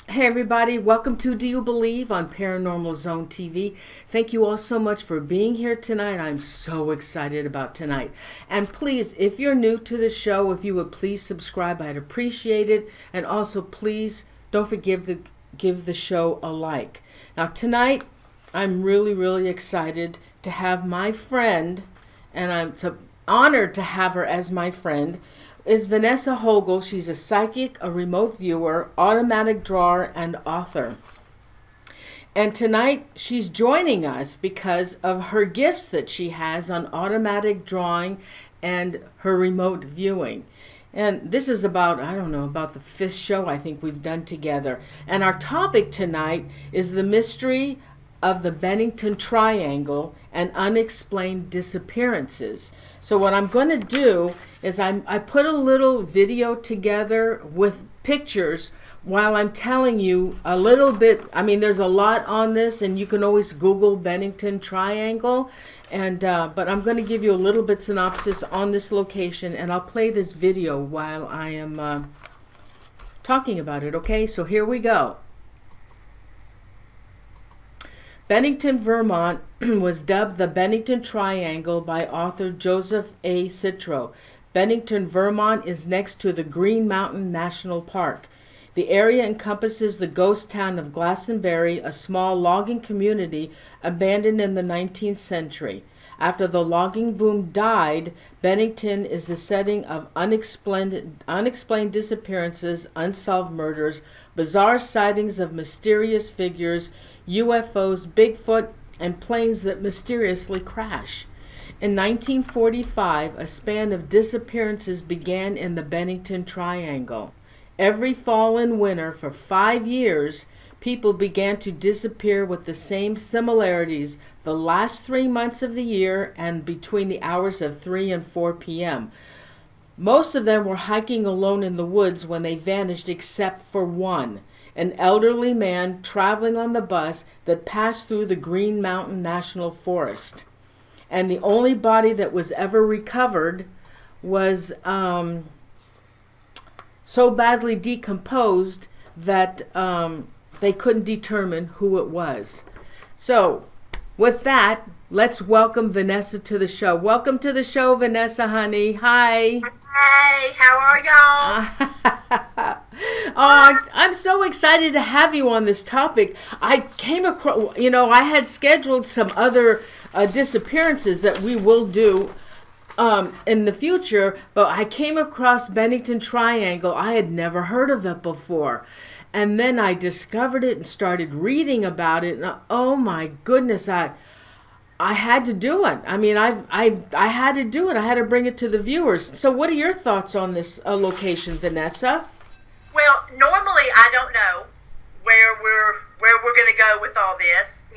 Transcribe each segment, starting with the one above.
Hey everybody, welcome to Do You Believe on Paranormal Zone TV. Thank you all so much for being here tonight. I'm so excited about tonight. And please, if you're new to the show, if you would please subscribe, I'd appreciate it. And also please don't forget to give the show a like. Now tonight, I'm really excited to have my friend, and it's an honor to have her as my friend, is Vanessa Hogle. She's a psychic, a remote viewer, automatic drawer, and author. And tonight she's joining us because of her gifts that she has on automatic drawing and her remote viewing. And this is about, I don't know, about the 5th show I think we've done together. And our topic tonight is the mystery of the Bennington Triangle and unexplained disappearances. So what I'm going to do is I put a little video together with pictures while I'm telling you a little bit. I mean, there's a lot on this, and you can always Google Bennington Triangle. And but I'm going to give you a little bit synopsis on this location, and I'll play this video while I am talking about it. Okay, so here we go. Bennington, Vermont was dubbed the Bennington Triangle by author Joseph A. Citro. Bennington, Vermont is next to the Green Mountain National Park. The area encompasses the ghost town of Glastenbury, a small logging community abandoned in the 19th century. After the logging boom died, Bennington is the setting of unexplained disappearances, unsolved murders, bizarre sightings of mysterious figures, UFOs, Bigfoot, and planes that mysteriously crash. In 1945, a span of disappearances began in the Bennington Triangle. Every fall and winter for 5 years, people began to disappear with the same similarities the last 3 months of the year and between the hours of 3 and 4 p.m. Most of them were hiking alone in the woods when they vanished, except for one, an elderly man traveling on the bus that passed through the Green Mountain National Forest. And the only body that was ever recovered was so badly decomposed that they couldn't determine who it was. So, with that, let's welcome Vanessa to the show. Welcome to the show, Vanessa, honey. Hi. Hey, how are y'all? Oh, I'm so excited to have you on this topic. I came across, I had scheduled some other disappearances that we will do in the future, but I came across Bennington Triangle. I had never heard of it before. And then I discovered it and started reading about it. And oh my goodness, I had to do it. I mean, I had to do it. I had to bring it to the viewers. So what are your thoughts on this location, Vanessa? Well, normally I don't know where we're going to go with all this,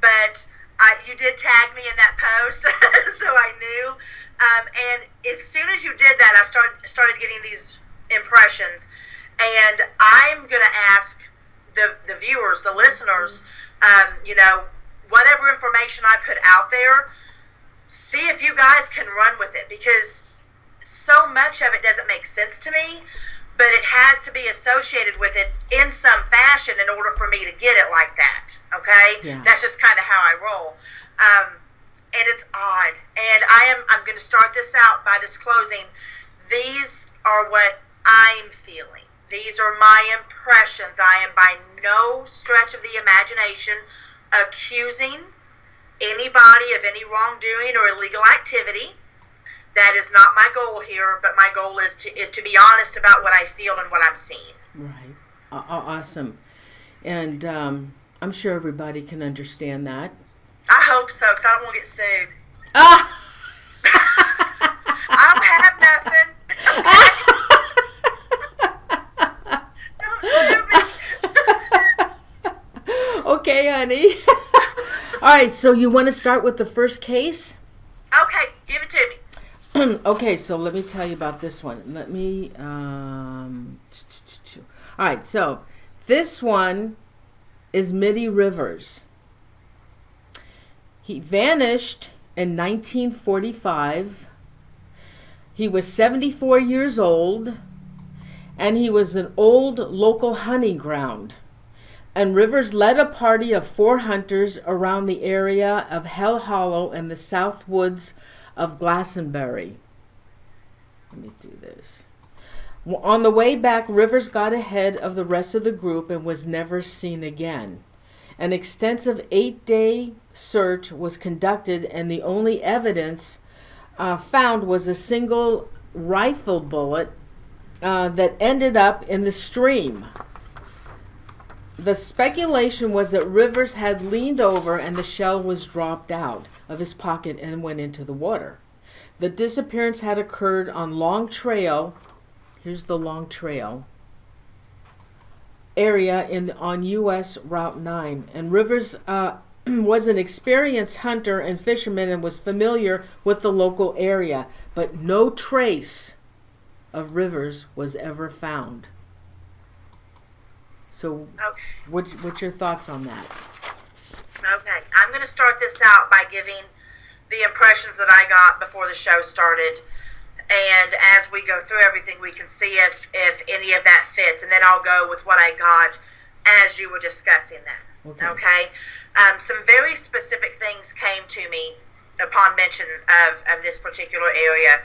but you did tag me in that post, so I knew. And as soon as you did that, I started getting these impressions, and I'm going to ask the viewers, the listeners, whatever information I put out there, see if you guys can run with it, because so much of it doesn't make sense to me, but it has to be associated with it in some fashion in order for me to get it like that, okay? Yeah. That's just kind of how I roll. And it's odd. And I'm going to start this out by disclosing these are what I'm feeling. These are my impressions. I am by no stretch of the imagination accusing anybody of any wrongdoing or illegal activity. That is not my goal here, but my goal is to be honest about what I feel and what I'm seeing. Right. Awesome. And I'm sure everybody can understand that. I hope so, because I don't want to get sued. I don't have nothing. Don't sue me. Okay, honey. All right, so you want to start with the first case? Okay, give it to me. Okay, so let me tell you about this one. All right, so this one is Middie Rivers. He vanished in 1945. He was 74 years old, and he was an old local honey ground. And Rivers led a party of 4 hunters around the area of Hell Hollow and the south woods of Glastenbury. Let me do this. On the way back, Rivers got ahead of the rest of the group and was never seen again. An extensive 8-day search was conducted, and the only evidence found was a single rifle bullet that ended up in the stream. The speculation was that Rivers had leaned over and the shell was dropped out of his pocket and went into the water. The disappearance had occurred on Long Trail. Here's the Long Trail area on U.S. Route 9. And Rivers was an experienced hunter and fisherman and was familiar with the local area, but no trace of Rivers was ever found. So, what's your thoughts on that? Okay, I'm going to start this out by giving the impressions that I got before the show started, and as we go through everything, we can see if any of that fits, and then I'll go with what I got as you were discussing that. Okay? Some very specific things came to me upon mention of this particular area,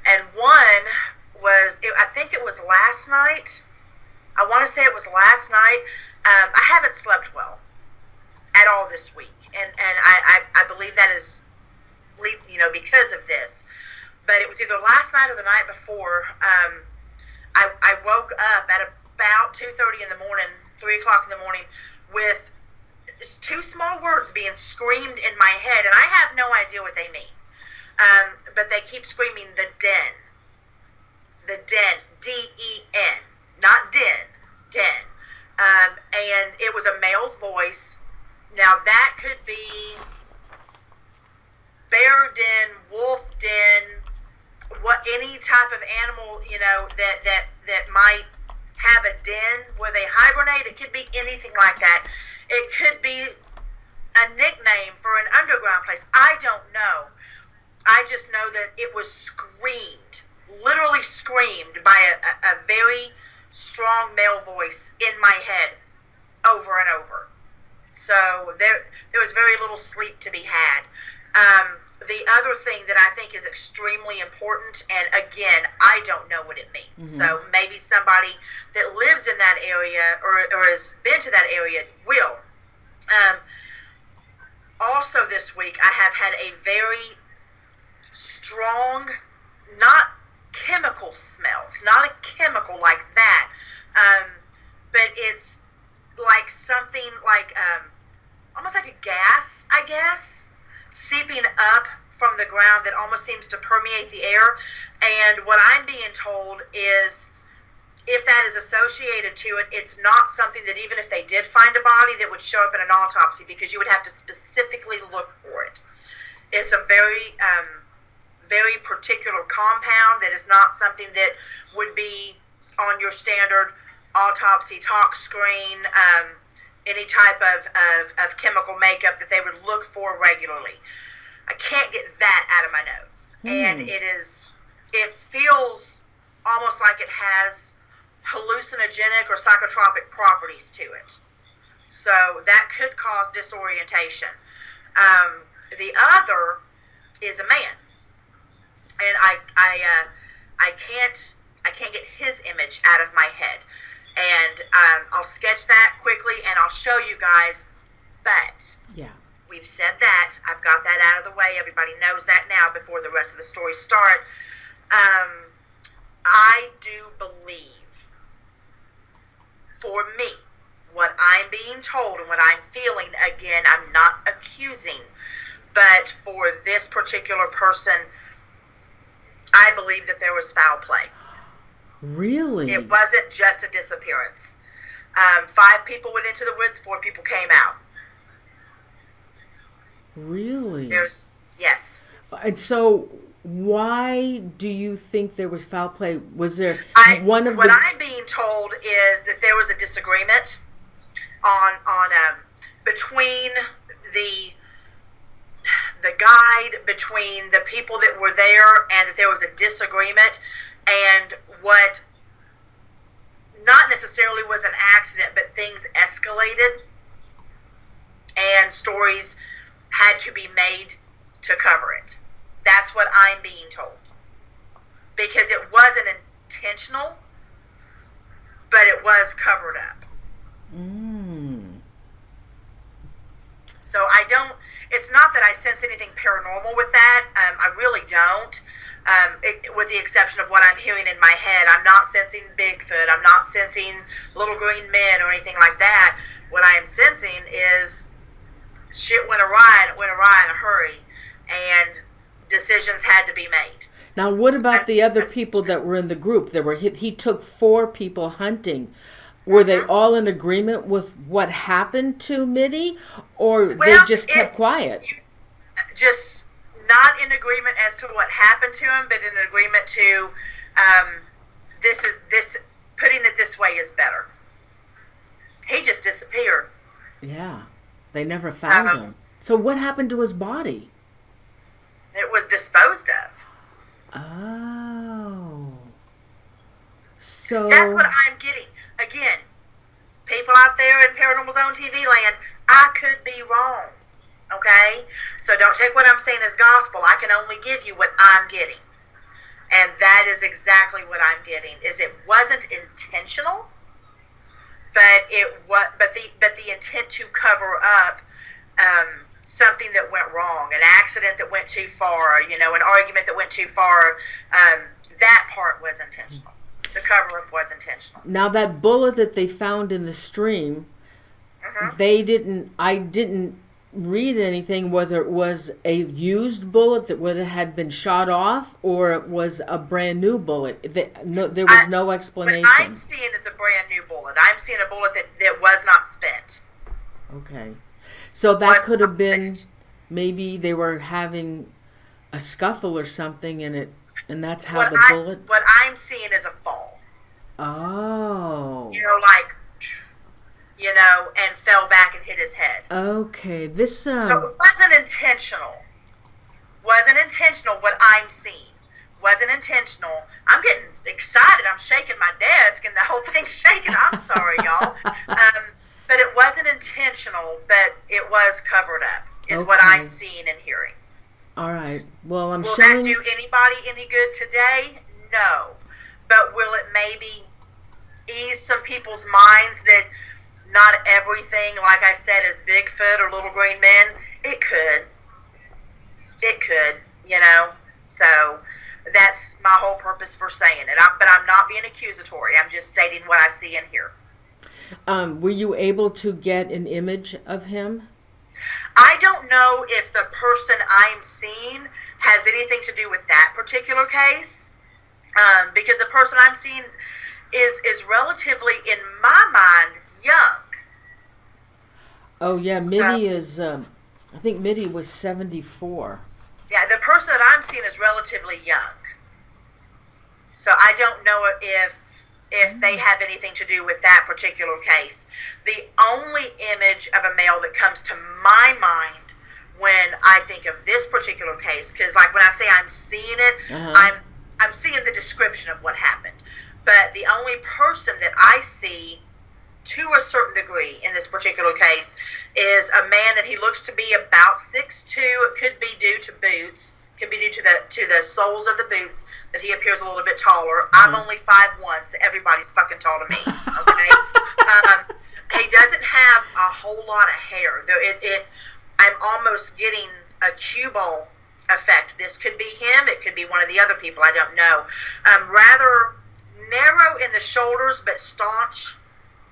and one was, I think it was last night. I want to say it was last night. I haven't slept well at all this week, and I believe that is, because of this. But it was either last night or the night before. I woke up at about 2:30 in the morning, 3 o'clock in the morning, with 2 small words being screamed in my head, and I have no idea what they mean. But they keep screaming, the den. The den. D-E-N. Not den. Den. And it was a male's voice. Now, that could be bear den, wolf den, any type of animal, that might have a den where they hibernate. It could be anything like that. It could be a nickname for an underground place. I don't know. I just know that it was screamed, literally screamed by a very strong male voice in my head over and over. So there was very little sleep to be had. The other thing that I think is extremely important, and again, I don't know what it means. So maybe somebody that lives in that area or has been to that area will. Also this week, I have had a very strong, not chemical smells, not a chemical like that, but it's like something like almost like a gas, I guess, seeping up from the ground that almost seems to permeate the air. And what I'm being told is, if that is associated to it, it's not something that even if they did find a body that would show up in an autopsy, because you would have to specifically look for it. It's a very, very particular compound that is not something that would be on your standard autopsy talk screen, any type of chemical makeup that they would look for regularly. I can't get that out of my nose. And it feels almost like it has hallucinogenic or psychotropic properties to it. So that could cause disorientation. The other is a man. And I can't get his image out of my head. And I'll sketch that quickly and I'll show you guys. But we've said that. I've got that out of the way. Everybody knows that now before the rest of the stories start. I do believe, for me, what I'm being told and what I'm feeling, again, I'm not accusing, but for this particular person, I believe that there was foul play. Really? It wasn't just a disappearance. 5 people went into the woods, 4 people came out. Really? Yes. And so, why do you think there was foul play? Was there what I'm being told is that there was a disagreement on between the guide, between the people that were there, and that there was a disagreement, and what not necessarily was an accident, but things escalated and stories had to be made to cover it. That's what I'm being told. Because it wasn't intentional, but it was covered up. So it's not that I sense anything paranormal with that. I really don't. With the exception of what I'm hearing in my head. I'm not sensing Bigfoot. I'm not sensing little green men or anything like that. What I am sensing is shit went awry, and it went awry in a hurry, and decisions had to be made. Now, what about the other people that were in the group? He took 4 people hunting. Were they all in agreement with what happened to Middie, or they just kept quiet? Just not in agreement as to what happened to him, but in agreement to this. Putting it this way is better. He just disappeared. Yeah, they never found him. So what happened to his body? It was disposed of. Oh, so that's what I'm getting. Again, people out there in Paranormal Zone TV land, I could be wrong. Okay? So don't take what I'm saying as gospel. I can only give you what I'm getting. And that is exactly what I'm getting. Is it wasn't intentional, but the intent to cover up something that went wrong, an accident that went too far, an argument that went too far. That part was intentional. The cover-up was intentional. Now that bullet that they found in the stream, I didn't read anything whether it was a used bullet that would have been shot off or it was a brand new bullet. There was no explanation. What I'm seeing is a brand new bullet. I'm seeing a bullet that was not spent. Okay. So that could have been, maybe they were having a scuffle or something and that's how bullet... What I'm seeing is a fall. Oh. And fell back and hit his head. Okay. So it wasn't intentional. Wasn't intentional what I'm seeing. Wasn't intentional. I'm getting excited. I'm shaking my desk and the whole thing's shaking. I'm sorry, y'all. But it wasn't intentional, but it was covered up, is what I'm seeing and hearing. All right. Well, Will that do anybody any good today? No. But will it maybe ease some people's minds that not everything, like I said, is Bigfoot or little green men? It could. It could, So that's my whole purpose for saying it. But I'm not being accusatory. I'm just stating what I see and hear. Were you able to get an image of him? I don't know if the person I'm seeing has anything to do with that particular case, because the person I'm seeing is relatively, in my mind, young. Oh yeah, Middie is. I think Middie was 74. Yeah, the person that I'm seeing is relatively young, so I don't know if they have anything to do with that particular case. The only image of a male that comes to my mind when I think of this particular case, because like when I say I'm seeing it, I'm seeing the description of what happened. But the only person that I see to a certain degree in this particular case is a man, and he looks to be about 6'2". It could be due to boots. Could be due to the soles of the boots that he appears a little bit taller. I'm only 5'1", so everybody's fucking tall to me. Okay, he doesn't have a whole lot of hair. Though I'm almost getting a cue ball effect. This could be him. It could be one of the other people. I don't know. Rather narrow in the shoulders, but staunch,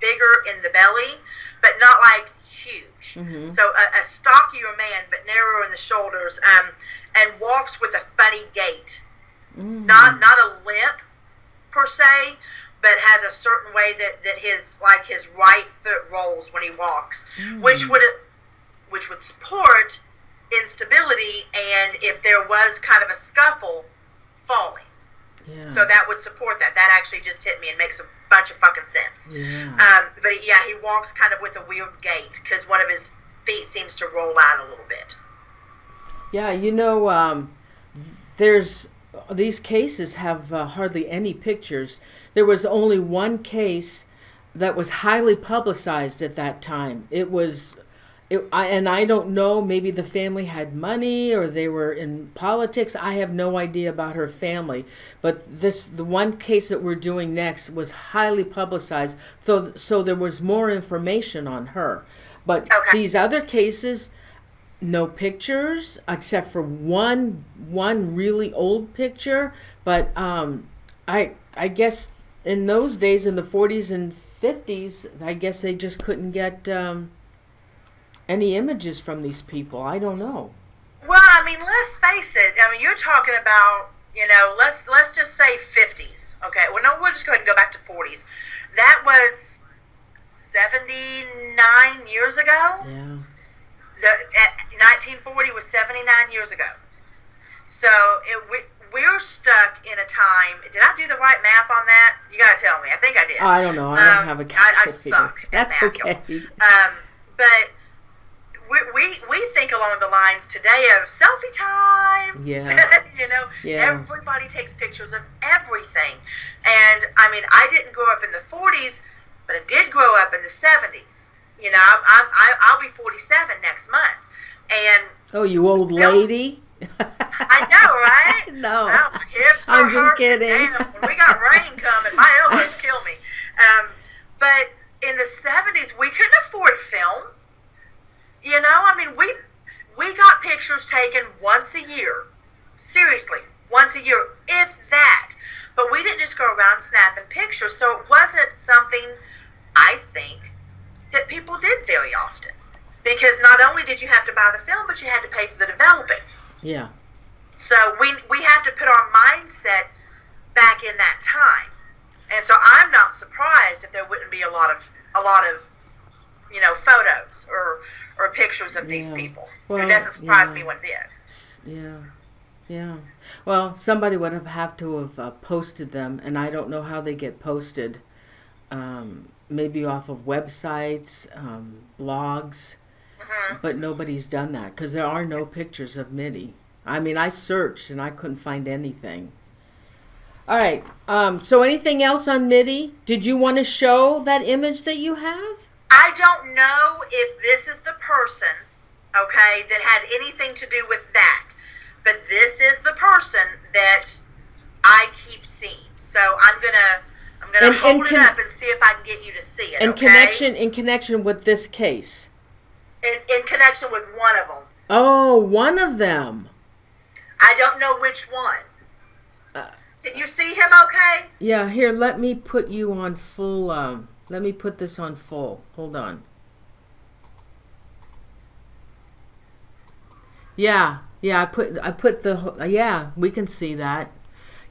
bigger in the belly, but not like huge. So a stockier man, but narrower in the shoulders, and walks with a funny gait. Not a limp per se, but has a certain way that his right foot rolls when he walks, which would support instability, and if there was kind of a scuffle, falling. Yeah. So that would support that. That actually just hit me and makes a bunch of fucking sense. Yeah. But yeah, he walks kind of with a weird gait because one of his feet seems to roll out a little bit. Yeah, there's these cases have hardly any pictures. There was only one case that was highly publicized at that time. And I don't know, maybe the family had money or they were in politics. I have no idea about her family. But the one case that we're doing next was highly publicized, so there was more information on her. But these other cases, no pictures except for one really old picture. But I guess in those days, in the 40s and 50s, I guess they just couldn't get any images from these people. I don't know. Well, I mean, let's face it. I mean, you're talking about, let's just say 50s. Okay, well, no, we'll just go ahead and go back to 40s. That was 79 years ago. Yeah. 1940 was 79 years ago. So we're stuck in a time. Did I do the right math on that? You got to tell me. I think I did. I don't know. I don't have a calculator. I suck at That's math. Okay. But we think along the lines today of selfie time. Yeah. Everybody takes pictures of everything. And I mean, I didn't grow up in the 40s, but I did grow up in the 70s. I'll be 47 next month. And oh, you old lady. I know, right? No. Well, my hips are I'm just hurting. kidding. Damn, when we got rain coming, my elbows kill me. But in the 70s, we couldn't afford film. I mean, we got pictures taken once a year. Seriously, once a year, if that. But we didn't just go around snapping pictures, so it wasn't something, I think, that people did very often. Because not only did you have to buy the film, but you had to pay for the developing. Yeah. So we have to put our mindset back in that time. And so I'm not surprised if there wouldn't be a lot of photos or pictures of these people. Well, it doesn't surprise me one bit. Yeah. Well, somebody would have to have posted them, and I don't know how they get posted. Maybe off of websites, blogs, but nobody's done that because there are no pictures of Middie. I mean, I searched and I couldn't find anything. All right. So anything else on Middie? Did you want to show that image that you have? I don't know if this is the person, okay, that had anything to do with that. But this is the person that I keep seeing. So I'm gonna hold it up and see if I can get you to see it. In connection with this case. In connection with one of them. Oh, one of them. I don't know which one. Can you see him okay? Yeah, here, let me put you on full, let me put this on full. Hold on. Yeah, I put the, yeah, we can see that.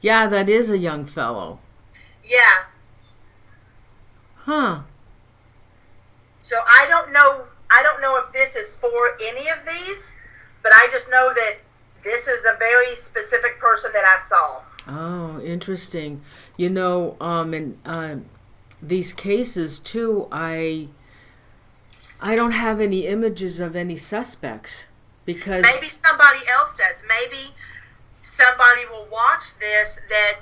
Yeah, that is a young fellow. Yeah. Huh. So I don't know if this is for any of these, but I just know that this is a very specific person that I saw. Oh, interesting. In these cases too, I don't have any images of any suspects because maybe somebody else does. Maybe somebody will watch this that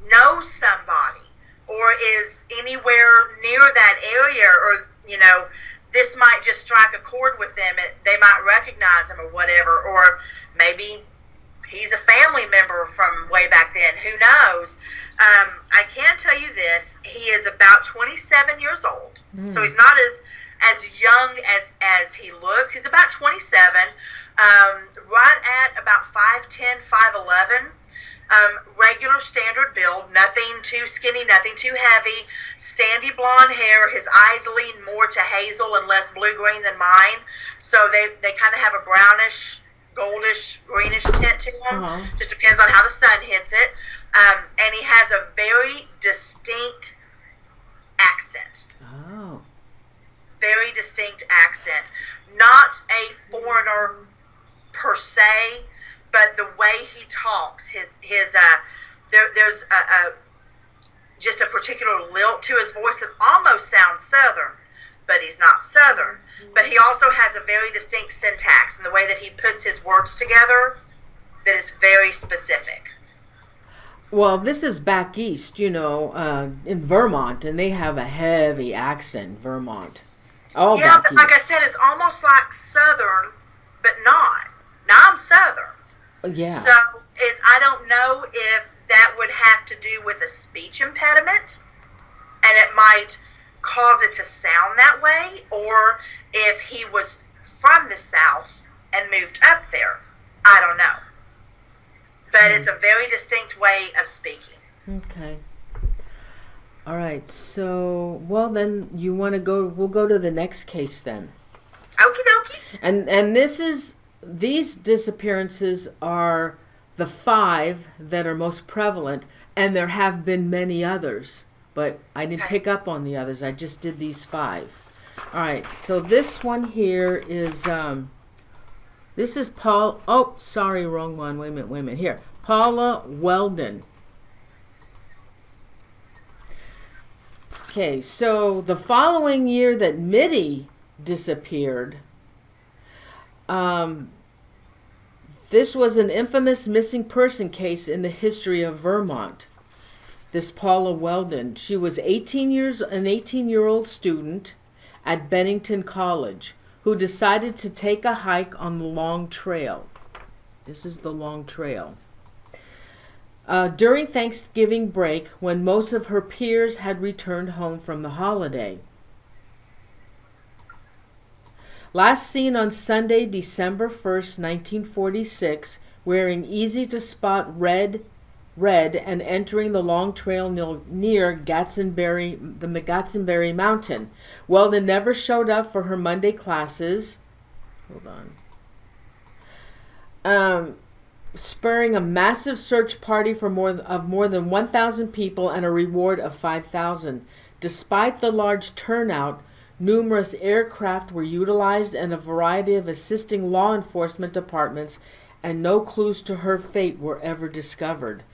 knows somebody or is anywhere near that area, or this might just strike a chord with them. They might recognize him or whatever, or maybe he's a family member from way back then. Who knows? I can tell you this. He is about 27 years old. So he's not as young as he looks. He's about 27, right at about 5'10", 5'11". Regular standard build, nothing too skinny, nothing too heavy, sandy blonde hair. His eyes lean more to hazel and less blue-green than mine. So they kind of have a brownish, goldish, greenish tint to them. Just depends on how the sun hits it. And he has a very distinct accent. Oh. Very distinct accent. Not a foreigner per se, but the way he talks, there's just a particular lilt to his voice that almost sounds Southern, but he's not Southern. But he also has a very distinct syntax, and the way that he puts his words together, that is very specific. Well, this is back east, in Vermont, and they have a heavy accent, Vermont. Oh, yeah, but like I said, it's almost like Southern, but not. Now I'm Southern. Yeah. So I don't know if that would have to do with a speech impediment, and it might cause it to sound that way, or if he was from the South and moved up there. I don't know. But it's a very distinct way of speaking. Okay. All right. So, well, then you want to go, we'll go to the next case then. Okie dokie. And these disappearances are the 5 that are most prevalent, and there have been many others, but I didn't pick up on the others. I just did these 5. All right. So this one here is, this is Paul. Oh, sorry, wrong one. Wait a minute. Here, Paula Weldon. Okay, so the following year that Middie disappeared, this was an infamous missing person case in the history of Vermont. This Paula Weldon, she was an 18-year-old student at Bennington College, who decided to take a hike on the Long Trail. This is the Long Trail. During Thanksgiving break, when most of her peers had returned home from the holiday. Last seen on Sunday, December 1st, 1946, wearing easy-to-spot red and entering the Long Trail near the Glastenbury Mountain. Weldon never showed up for her Monday classes. Hold on. Spurring a massive search party for more than 1,000 people and a reward of $5,000. Despite the large turnout, numerous aircraft were utilized and a variety of assisting law enforcement departments, and no clues to her fate were ever discovered.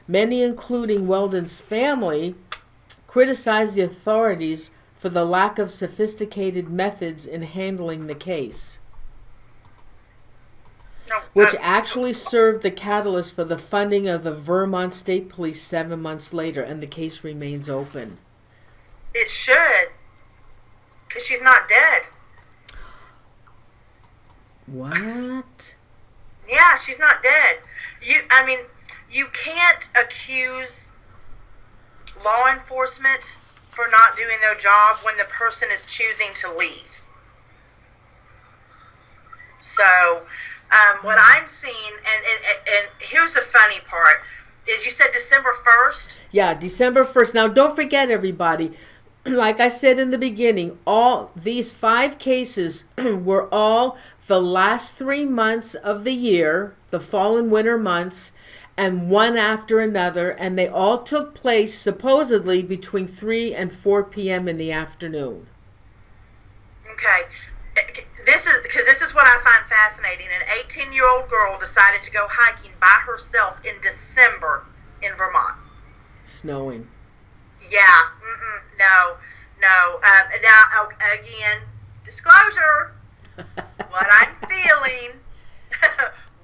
Many, including Weldon's family, criticized the authorities for the lack of sophisticated methods in handling the case, which actually served the catalyst for the funding of the Vermont State Police 7 months later, and the case remains open. It should, because she's not dead. What? Yeah, she's not dead. You can't accuse law enforcement for not doing their job when the person is choosing to leave. So, what I'm seeing, and here's the funny part, is you said December 1st? Yeah, December 1st. Now, don't forget, everybody, like I said in the beginning, all these 5 cases were all the last 3 months of the year, the fall and winter months, and one after another, and they all took place supposedly between 3 and 4 p.m. in the afternoon. Okay. This is what I find fascinating. An 18-year-old girl decided to go hiking by herself in December in Vermont. Snowing. Yeah. No. Now, again, disclosure. What I'm feeling,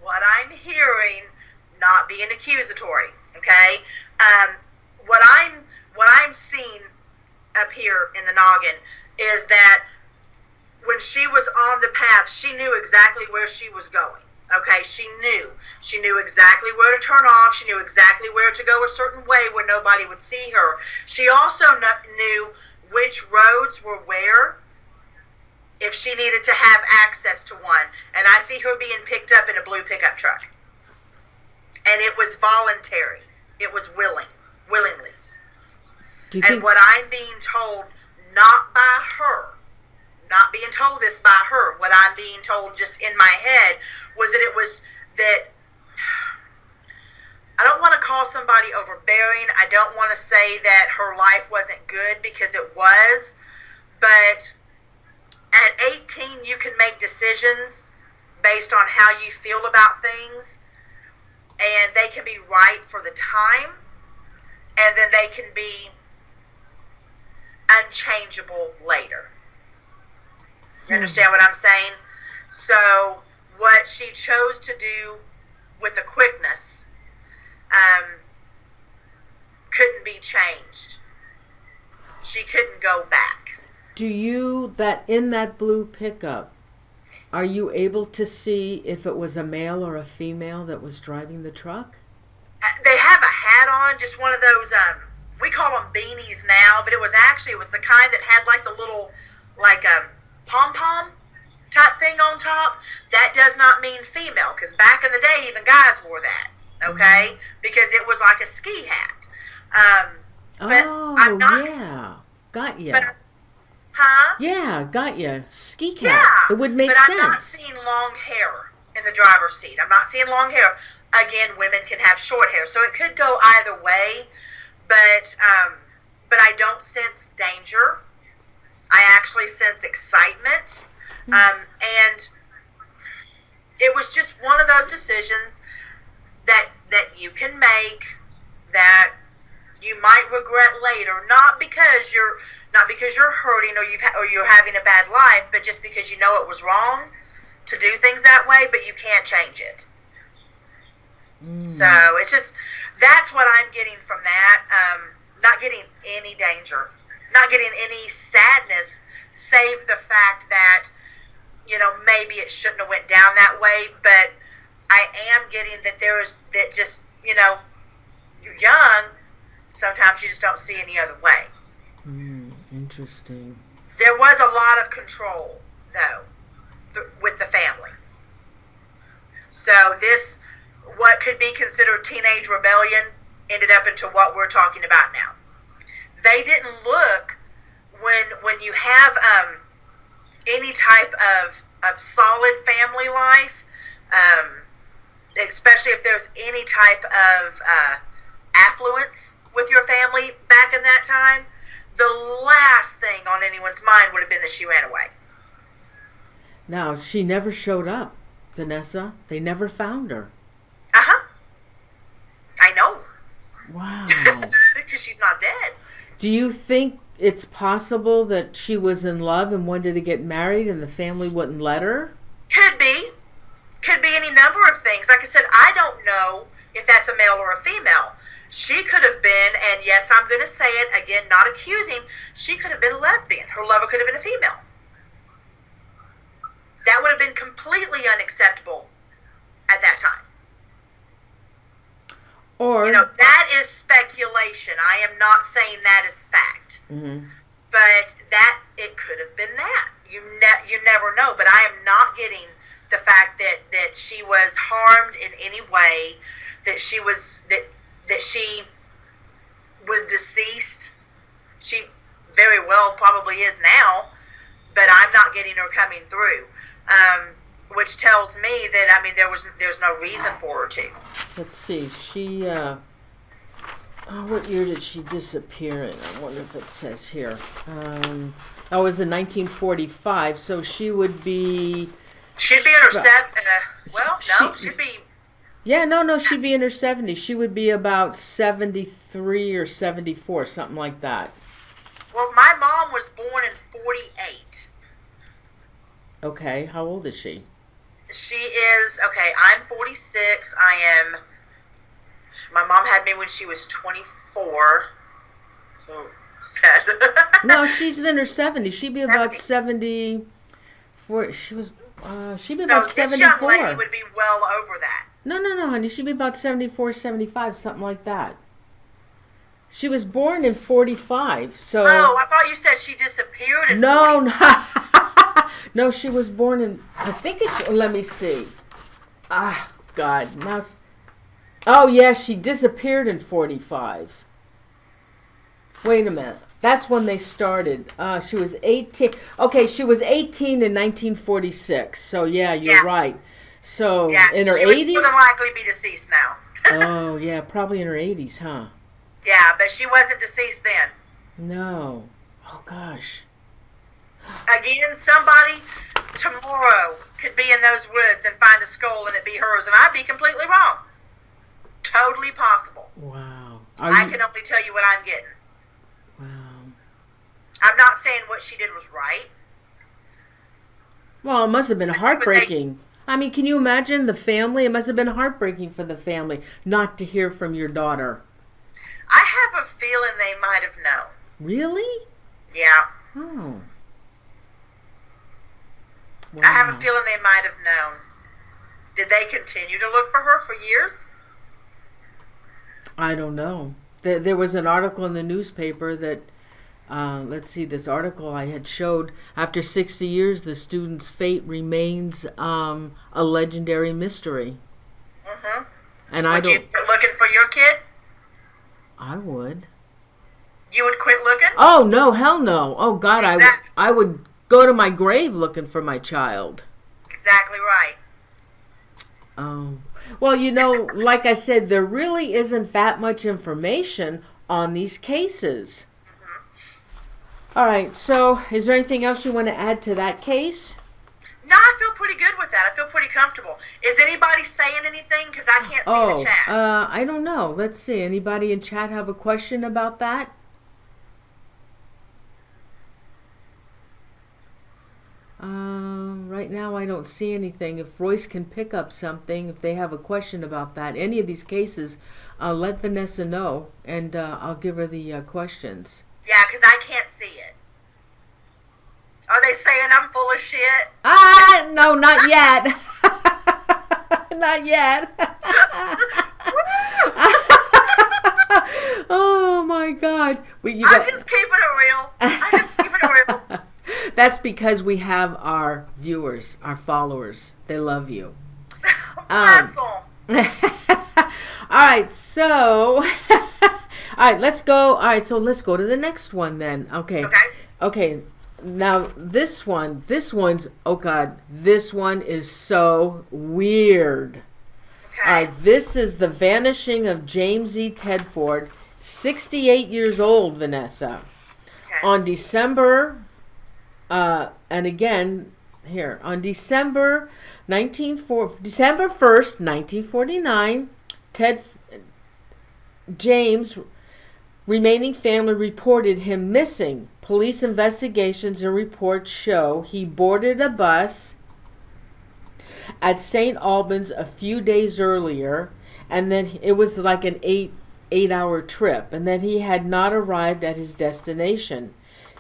what I'm hearing, not being accusatory. Okay. What I'm seeing up here in the noggin is that when she was on the path, she knew exactly where she was going. Okay, she knew exactly where to turn off. She knew exactly where to go a certain way where nobody would see her. She also knew which roads were where, if she needed to have access to one. And I see her being picked up in a blue pickup truck. And it was voluntary. It was willingly. And what I'm being told, not by her, not being told this by her, what I'm being told just in my head was that I don't want to call somebody overbearing. I don't want to say that her life wasn't good, because it was. But at 18, you can make decisions based on how you feel about things, and they can be right for the time, and then they can be unchangeable later. You understand what I'm saying? So what she chose to do with the quickness couldn't be changed. She couldn't go back. Do you, that in that blue pickup, are you able to see if it was a male or a female that was driving the truck? They have a hat on, just one of those, we call them beanies now, but it was the kind that had like the little, like pom-pom type thing on top. That does not mean female, because back in the day, even guys wore that, okay? Because it was like a ski hat. But I'm not, yeah. Got you. But, huh? Yeah, got you. Ski cap. Yeah. It would make sense. But I'm not sense. seeing long hair in the driver's seat. I'm not seeing long hair. Again, women can have short hair, so it could go either way. But I don't sense danger. I actually sense excitement. And it was just one of those decisions that you can make that you might regret later, not because you're hurting or you're having a bad life, but just because you know it was wrong to do things that way, but you can't change it. So it's just, that's what I'm getting from that. Not getting any danger, not getting any sadness, save the fact that, maybe it shouldn't have went down that way, but I am getting that you're young, sometimes you just don't see any other way. Interesting. There was a lot of control, though, with the family. So this, what could be considered teenage rebellion, ended up into what we're talking about now. They didn't look, when you have any type of solid family life, especially if there's any type of affluence with your family back in that time, the last thing on anyone's mind would have been that she ran away. Now, she never showed up, Vanessa. They never found her. I know. Wow. Because she's not dead. Do you think it's possible that she was in love and wanted to get married and the family wouldn't let her? Could be. Could be any number of things. Like I said, I don't know if that's a male or a female. She could have been, and yes, I'm going to say it, again, not accusing, she could have been a lesbian. Her lover could have been a female. That would have been completely unacceptable at that time. Or, that is speculation. I am not saying that is fact. But it could have been that. You never know. But I am not getting the fact that she was harmed in any way, that she was deceased. She very well probably is now, but I'm not getting her coming through. Which tells me that, there's no reason for her to. let's see, she, what year did she disappear in? I wonder if it says here. It was in 1945, so she would be... She'd be in her she'd be... Yeah, no, she'd be in her 70s. She would be about 73 or 74, something like that. Well, my mom was born in 48. Okay, how old is she? She is, I'm 46. My mom had me when she was 24. So, sad. No, she's in her 70s. She'd be about 74. She'd be about 74. This young lady would be well over that. No, honey. She'd be about 74, 75, something like that. She was born in 45, so... Oh, I thought you said she disappeared in 45. No, she was born in... I think it's... Let me see. God. Now... Oh, yeah, she disappeared in 45. Wait a minute. That's when they started. She was 18. Okay, she was 18 in 1946. So, yeah, you're right. So, in her 80s? She would likely be deceased now. Oh, yeah, probably in her 80s, huh? Yeah, but she wasn't deceased then. No. Oh, gosh. Again, somebody tomorrow could be in those woods and find a skull and it be hers, and I'd be completely wrong. Totally possible. Wow. I can only tell you what I'm getting. Wow. I'm not saying what she did was right. Well, it must have been heartbreaking. I mean, can you imagine the family? It must have been heartbreaking for the family not to hear from your daughter. I have a feeling they might have known. Really? Yeah. Oh. Wow. I have a feeling they might have known. Did they continue to look for her for years? I don't know. There was an article in the newspaper that, let's see, this article I had showed, after 60 years, the student's fate remains a legendary mystery. Mm-hmm. And would you quit looking for your kid? I would. You would quit looking? Oh, no, hell no. Oh, God, exactly. I would go to my grave looking for my child. Exactly right. Oh. Well, you know, like I said, there really isn't that much information on these cases. Mm-hmm. All right, so is there anything else you want to add to that case? No, I feel pretty good with that. I feel pretty comfortable. Is anybody saying anything? Because I can't see the chat. I don't know. Let's see. Anybody in chat have a question about that? Right now I don't see anything. If Royce can pick up something, if they have a question about that, any of these cases, let Vanessa know, and I'll give her the questions. Yeah, because I can't see it. Are they saying I'm full of shit? No, not yet. Not yet. Oh my God. I'm just keeping it real. That's because we have our viewers, our followers. They love you. Awesome. All right, so let's go. All right, so let's go to the next one then. Okay. Now this one's oh God, this one is so weird. Okay. All right, this is the vanishing of James E. Tedford, 68 years old, Vanessa. Okay. On December, and again, here, on December 1st, 1949, James' remaining family reported him missing. Police investigations and reports show he boarded a bus at St. Albans a few days earlier, and then it was like an eight-hour trip, and that he had not arrived at his destination.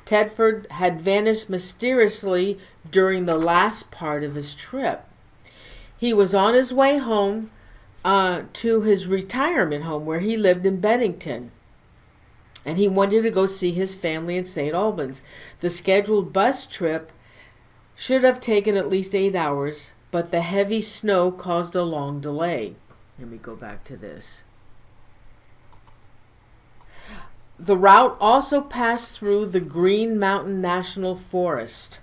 Tedford had vanished mysteriously during the last part of his trip. He was on his way home to his retirement home where he lived in Bennington, and he wanted to go see his family in St. Albans. The scheduled bus trip should have taken at least 8 hours, but the heavy snow caused a long delay. Let me go back to this. The route also passed through the Green Mountain National Forest,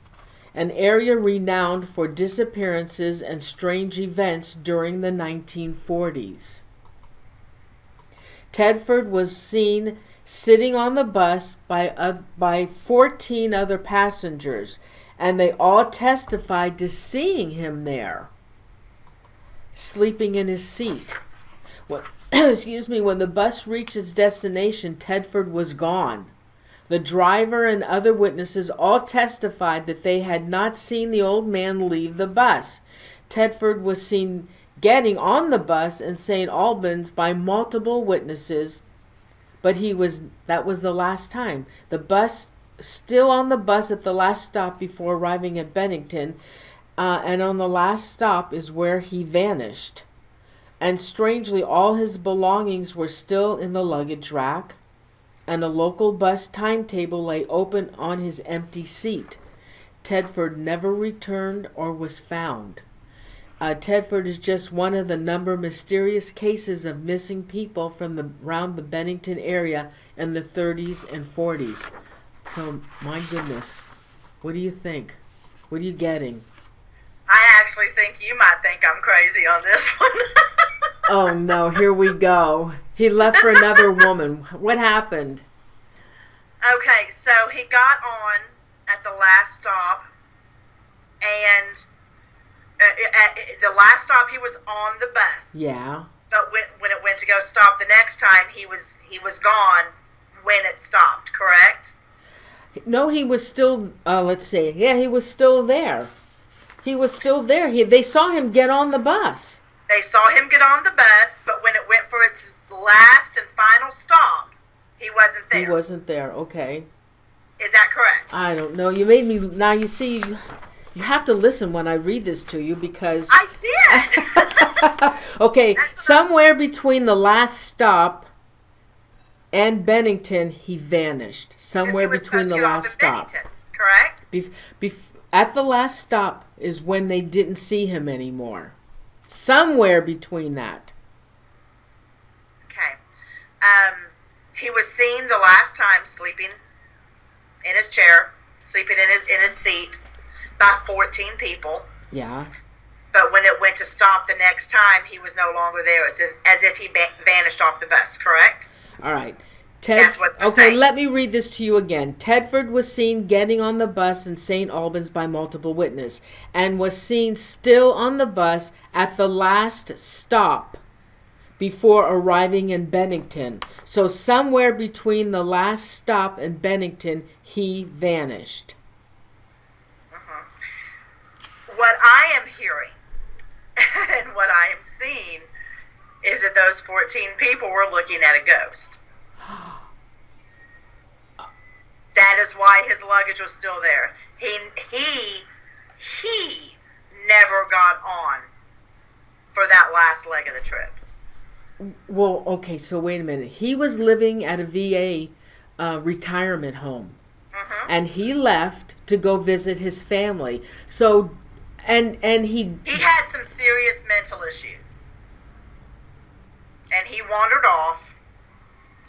an area renowned for disappearances and strange events during the 1940s. Tedford was seen sitting on the bus by 14 other passengers, and they all testified to seeing him there, sleeping in his seat. When the bus reached its destination, Tedford was gone. The driver and other witnesses all testified that they had not seen the old man leave the bus. Tedford was seen getting on the bus in St. Albans by multiple witnesses, but that was the last time. Still on the bus at the last stop before arriving at Bennington, and on the last stop is where he vanished. And strangely, all his belongings were still in the luggage rack, and a local bus timetable lay open on his empty seat. Tedford never returned or was found. Tedford is just one of the number of mysterious cases of missing people from around the Bennington area in the 30s and 40s. So, my goodness, what do you think? What are you getting? I actually think you might think I'm crazy on this one. Oh no, here we go. He left for another woman. What happened? Okay, so he got on at the last stop, and at the last stop he was on the bus. Yeah. But when it went to go stop the next time, he was gone when it stopped, correct? No, he was still, let's see. Yeah, he was still there. He was still there. They saw him get on the bus. They saw him get on the bus, but when it went for its last and final stop, he wasn't there. He wasn't there. Okay. Is that correct? I don't know. You made me. Now you see, you have to listen when I read this to you because. I did. Okay, somewhere between the last stop and Bennington, he vanished. Somewhere between the last stop. Correct? At the last stop is when they didn't see him anymore. Somewhere between that. Okay. He was seen the last time sleeping in his chair, sleeping in his seat by 14 people. Yeah. But when it went to stop the next time, he was no longer there, as if he vanished off the bus, correct? All right. That's what they're saying. Let me read this to you again. Tedford was seen getting on the bus in St. Albans by multiple witnesses and was seen still on the bus at the last stop before arriving in Bennington. So somewhere between the last stop and Bennington, he vanished. What I am hearing and what I am seeing is that those 14 people were looking at a ghost. That is why his luggage was still there. He never got on for that last leg of the trip. Well, okay, so wait a minute. He was living at a VA retirement home. Mm-hmm. And he left to go visit his family. So, and he had some serious mental issues. And he wandered off.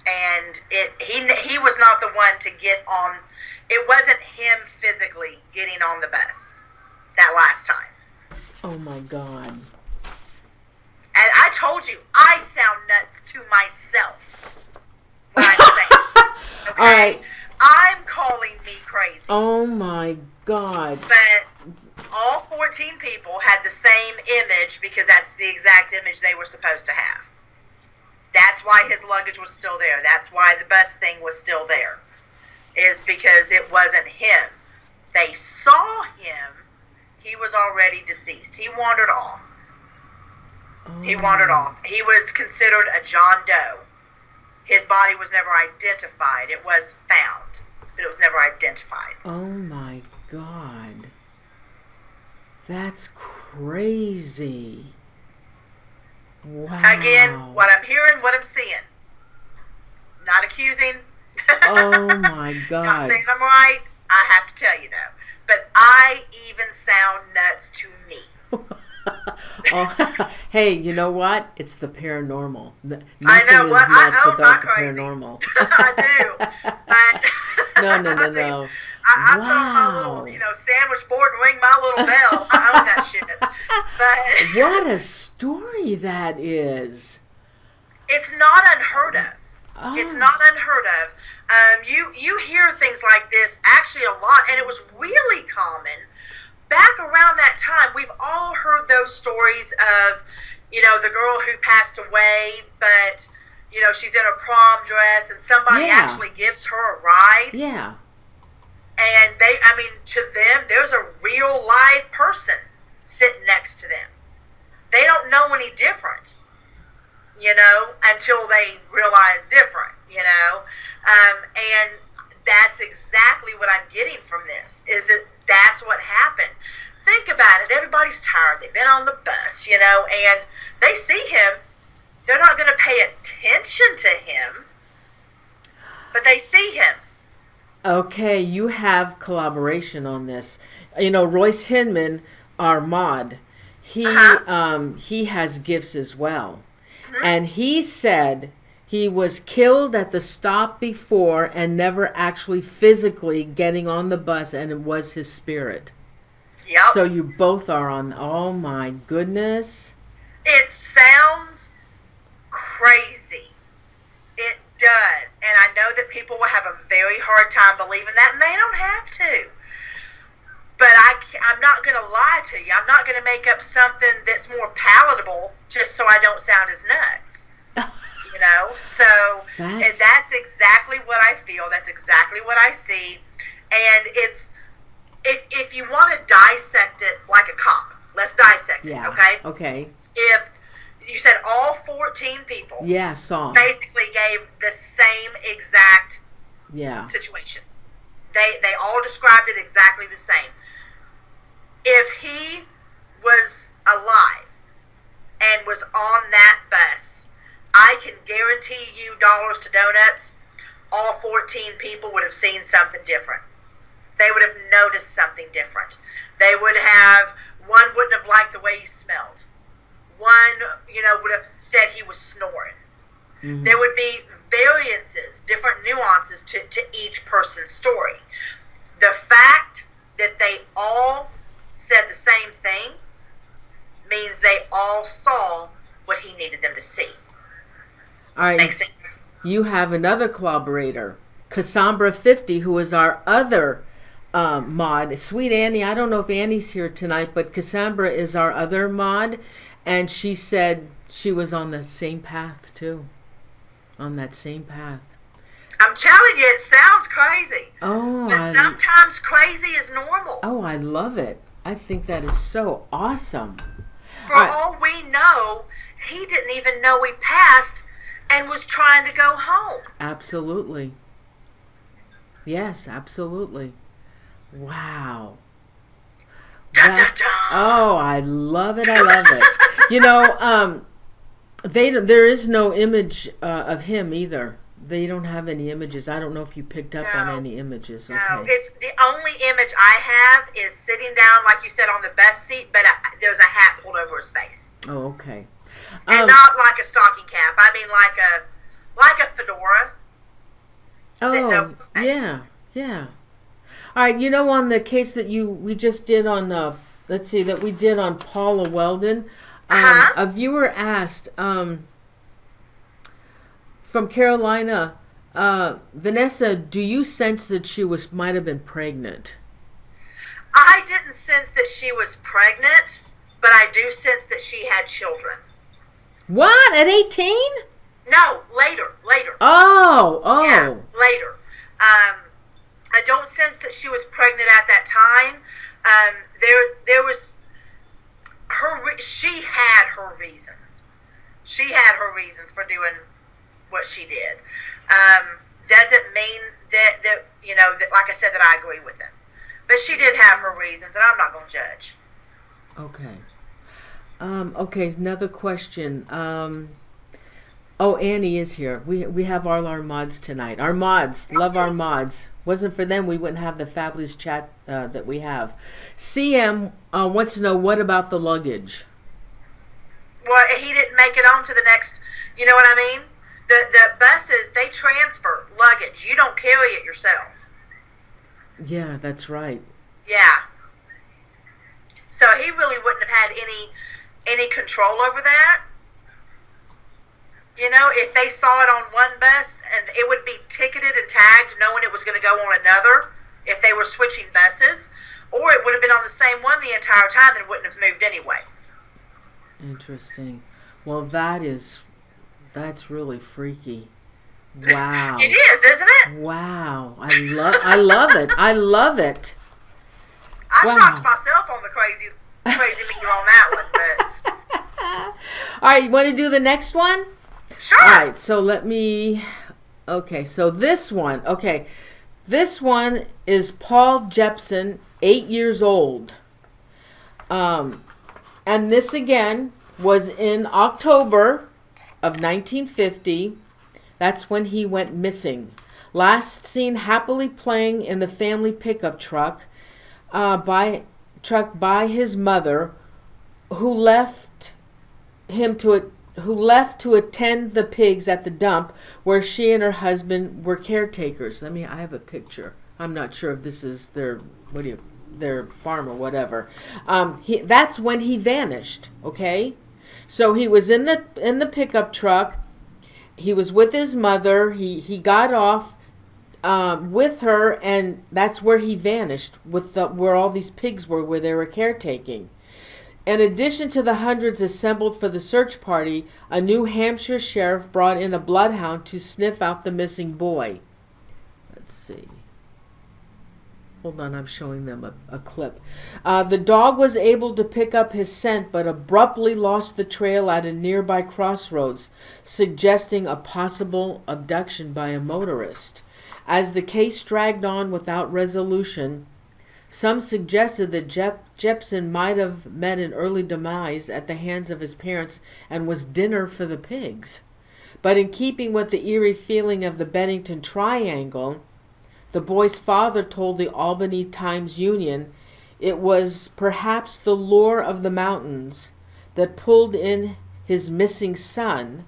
And he was not the one to get on. It wasn't him physically getting on the bus that last time. Oh my God. And I told you, I sound nuts to myself when I'm saying this. Okay? All right. I'm calling me crazy. Oh my God. But all 14 people had the same image because that's the exact image they were supposed to have. That's why his luggage was still there. That's why the bus thing was still there. Is because it wasn't him. They saw him. He was already deceased. He wandered off. Oh. He wandered off. He was considered a John Doe. His body was never identified. It was found, but it was never identified. Oh my God. That's crazy. Wow. Again, what I'm hearing, what I'm seeing. Not accusing. Oh my God. Not saying I'm right. I have to tell you though. But I even sound nuts to me. Oh, hey, you know what? It's the paranormal. I know what I own my crazy. Paranormal. I do. No. I put on my little, sandwich board and ring my little bell. I own that shit. But what a story that is. It's not unheard of. Oh. It's not unheard of. You hear things like this actually a lot, and it was really common back around that time. We've all heard those stories of, the girl who passed away, but she's in a prom dress, and somebody actually gives her a ride. Yeah. And to them, there's a real live person sitting next to them. They don't know any different, until they realize different, and that's exactly what I'm getting from this, is that that's what happened. Think about it. Everybody's tired. They've been on the bus, and they see him. They're not going to pay attention to him, but they see him. Okay, you have collaboration on this. Royce Hinman, our mod, he has gifts as well. Mm-hmm. And he said he was killed at the stop before and never actually physically getting on the bus, and it was his spirit. Yep. So you both are on. Oh my goodness. It sounds crazy. It does. And I know that people will have a very hard time believing that, and they don't have to. But I'm not going to lie to you. I'm not going to make up something that's more palatable just so I don't sound as nuts. So that's exactly what I feel. That's exactly what I see. And it's if you want to dissect it like a cop, let's dissect it, okay? Okay. If you said all 14 people saw basically gave the same exact situation. They all described it exactly the same. If he was alive and was on that bus, I can guarantee you, dollars to donuts, all 14 people would have seen something different. They would have noticed something different. They would have, one wouldn't have liked the way he smelled. One, would have said he was snoring. Mm-hmm. There would be variances, different nuances to each person's story. The fact that they all said the same thing means they all saw what he needed them to see. All right. Makes sense? You have another collaborator, Cassandra 50, who is our other mod. Sweet Annie, I don't know if Annie's here tonight, but Cassandra is our other mod, and she said she was on the same path too. On that same path. I'm telling you, it sounds crazy. Oh. But sometimes crazy is normal. Oh, I love it. I think that is so awesome. For all we know, he didn't even know he passed and was trying to go home. Absolutely. Yes, absolutely. Wow. Dun, dun, dun. Oh, I love it. I love it. There is no image of him either. They don't have any images. I don't know if you picked up on any images. Okay. No, it's the only image I have is sitting down, like you said, on the best seat, but there's a hat pulled over his face. Oh, okay. And not like a stocking cap. I mean, like a fedora. Sitting over his face. Yeah. All right. On the case that we just did on that we did on Paula Weldon, a viewer asked. From Carolina, Vanessa, do you sense that she might have been pregnant? I didn't sense that she was pregnant, but I do sense that she had children. What? At 18? No, later. Oh. Yeah, later. I don't sense that she was pregnant at that time. There was she had her reasons. She had her reasons for doing what she did. Doesn't mean that like I said, that I agree with it. But she did have her reasons, and I'm not going to judge. Okay. Okay, another question. Annie is here. We have all our mods tonight. Our mods. Love our mods. Wasn't for them, we wouldn't have the fabulous chat that we have. CM wants to know, what about the luggage? Well, he didn't make it on to the next, you know what I mean? The buses, they transfer luggage. You don't carry it yourself. Yeah, that's right. Yeah. So he really wouldn't have had any control over that. If they saw it on one bus, and it would be ticketed and tagged, knowing it was going to go on another if they were switching buses, or it would have been on the same one the entire time and wouldn't have moved anyway. Interesting. Well, that's really freaky. Wow. It is, isn't it? Wow. I love it. I love it. I shocked myself on the crazy meter on that one, but all right, you want to do the next one? Sure. All right, so so this one is Paul Jepsen, 8 years old. And this again was in October of 1950. That's when he went missing. Last seen happily playing in the family pickup truck by his mother, who left to attend the pigs at the dump, where she and her husband were caretakers. I have a picture. I'm not sure if this is their farm or whatever. That's when he vanished. Okay, so he was in the pickup truck. He was with his mother. He got off with her, and that's where he vanished, where all these pigs were, where they were caretaking. In addition to the hundreds assembled for the search party, a New Hampshire sheriff brought in a bloodhound to sniff out the missing boy. Let's see. Hold on, I'm showing them a clip. The dog was able to pick up his scent, but abruptly lost the trail at a nearby crossroads, suggesting a possible abduction by a motorist. As the case dragged on without resolution, some suggested that Jepsen might have met an early demise at the hands of his parents and was dinner for the pigs. But in keeping with the eerie feeling of the Bennington Triangle, the boy's father told the Albany Times-Union it was perhaps the lure of the mountains that pulled in his missing son,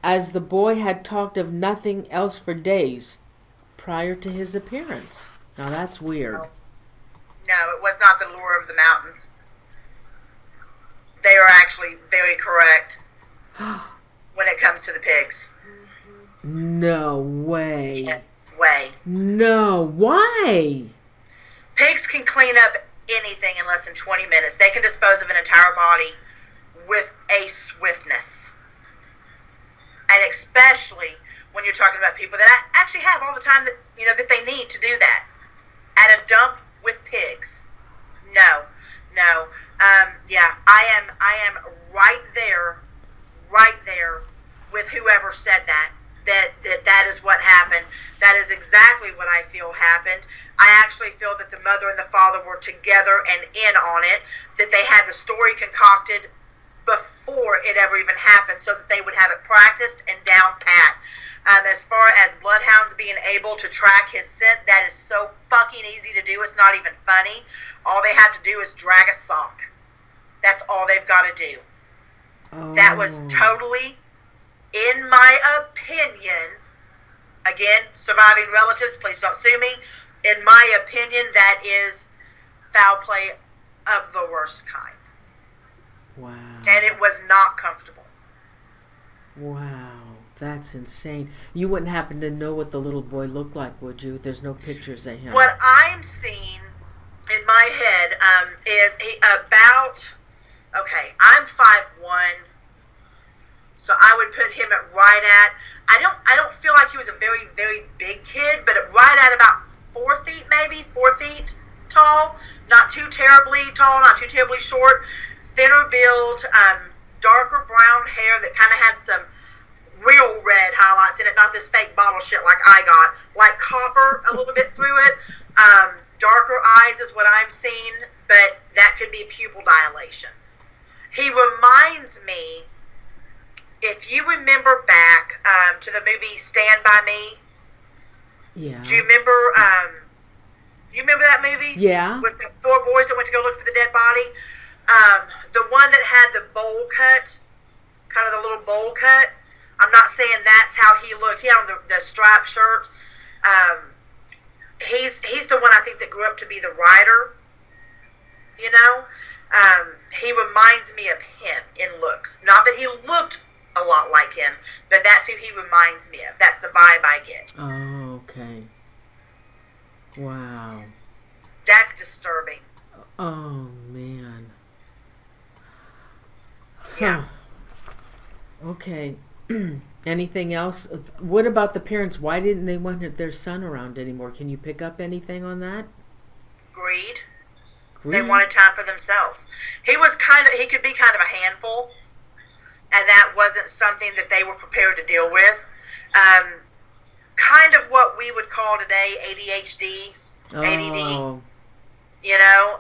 as the boy had talked of nothing else for days prior to his appearance. Now that's weird. No, it was not the lure of the mountains. They are actually very correct when it comes to the pigs. No way. Yes, way. No, why? Pigs can clean up anything in less than 20 minutes. They can dispose of an entire body with a swiftness. And especially when you're talking about people that actually have all the time that, you know, that they need to do that. At a dump with pigs. No. Yeah, I am right there with whoever said that is what happened. That is exactly what I feel happened. I actually feel that the mother and the father were together and in on it, that they had the story concocted before it ever even happened so that they would have it practiced and down pat. As far as bloodhounds being able to track his scent, that is so fucking easy to do. It's not even funny. All they have to do is drag a sock. That's all they've got to do. Oh. That was totally, in my opinion, again, surviving relatives, please don't sue me. In my opinion, that is foul play of the worst kind. Wow. And it was not comfortable. Wow. That's insane. You wouldn't happen to know what the little boy looked like, would you? There's no pictures of him. What I'm seeing in my head is I'm 5'1", so I would put him at right at, I don't feel like he was a very, very big kid, but right at about 4 feet, maybe 4 feet tall. Not too terribly tall, not too terribly short. Thinner build, darker brown hair that kind of had some real red highlights in it, not this fake bottle shit like I got. Like copper a little bit through it. Darker eyes is what I'm seeing, but that could be pupil dilation. He reminds me, if you remember back to the movie Stand By Me. Yeah. Do you remember? You remember that movie? Yeah. With the 4 boys that went to go look for the dead body. The one that had the bowl cut, kind of the little bowl cut. I'm not saying that's how he looked. He had on the striped shirt. He's the one I think that grew up to be the writer. You know, he reminds me of him in looks. Not that he looked a lot like him, but that's who he reminds me of. That's the vibe I get. Oh, okay. Wow. That's disturbing. Oh, man. Yeah. Huh. Okay. Anything else? What about the parents? Why didn't they want their son around anymore? Can you pick up anything on that? Greed. They wanted time for themselves. He could be kind of a handful, and that wasn't something that they were prepared to deal with. Kind of what we would call today ADHD, ADD. You know,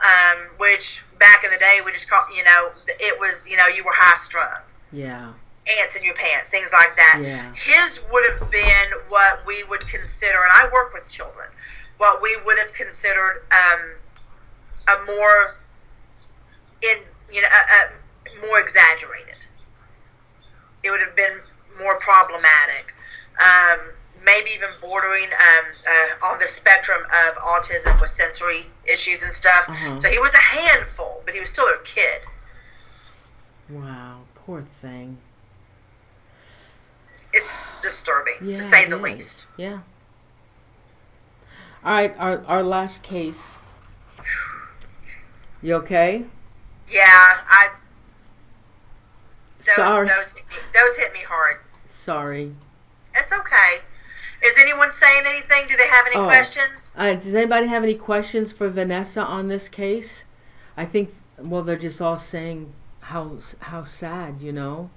which back in the day we just called, it was, you were high strung. Yeah. Ants in your pants, things like that. Yeah. His would have been what we would consider, and I work with children, what we would have considered a more more exaggerated. It would have been more problematic, maybe even bordering on the spectrum of autism with sensory issues and stuff. Uh-huh. So he was a handful, but he was still a kid. Wow, poor thing. It's disturbing, to say the least. Yeah. All right, our last case. You okay? Yeah, Sorry. Those hit me hard. Sorry. It's okay. Is anyone saying anything? Do they have any questions? Does anybody have any questions for Vanessa on this case? I think, well, they're just all saying how sad, you know.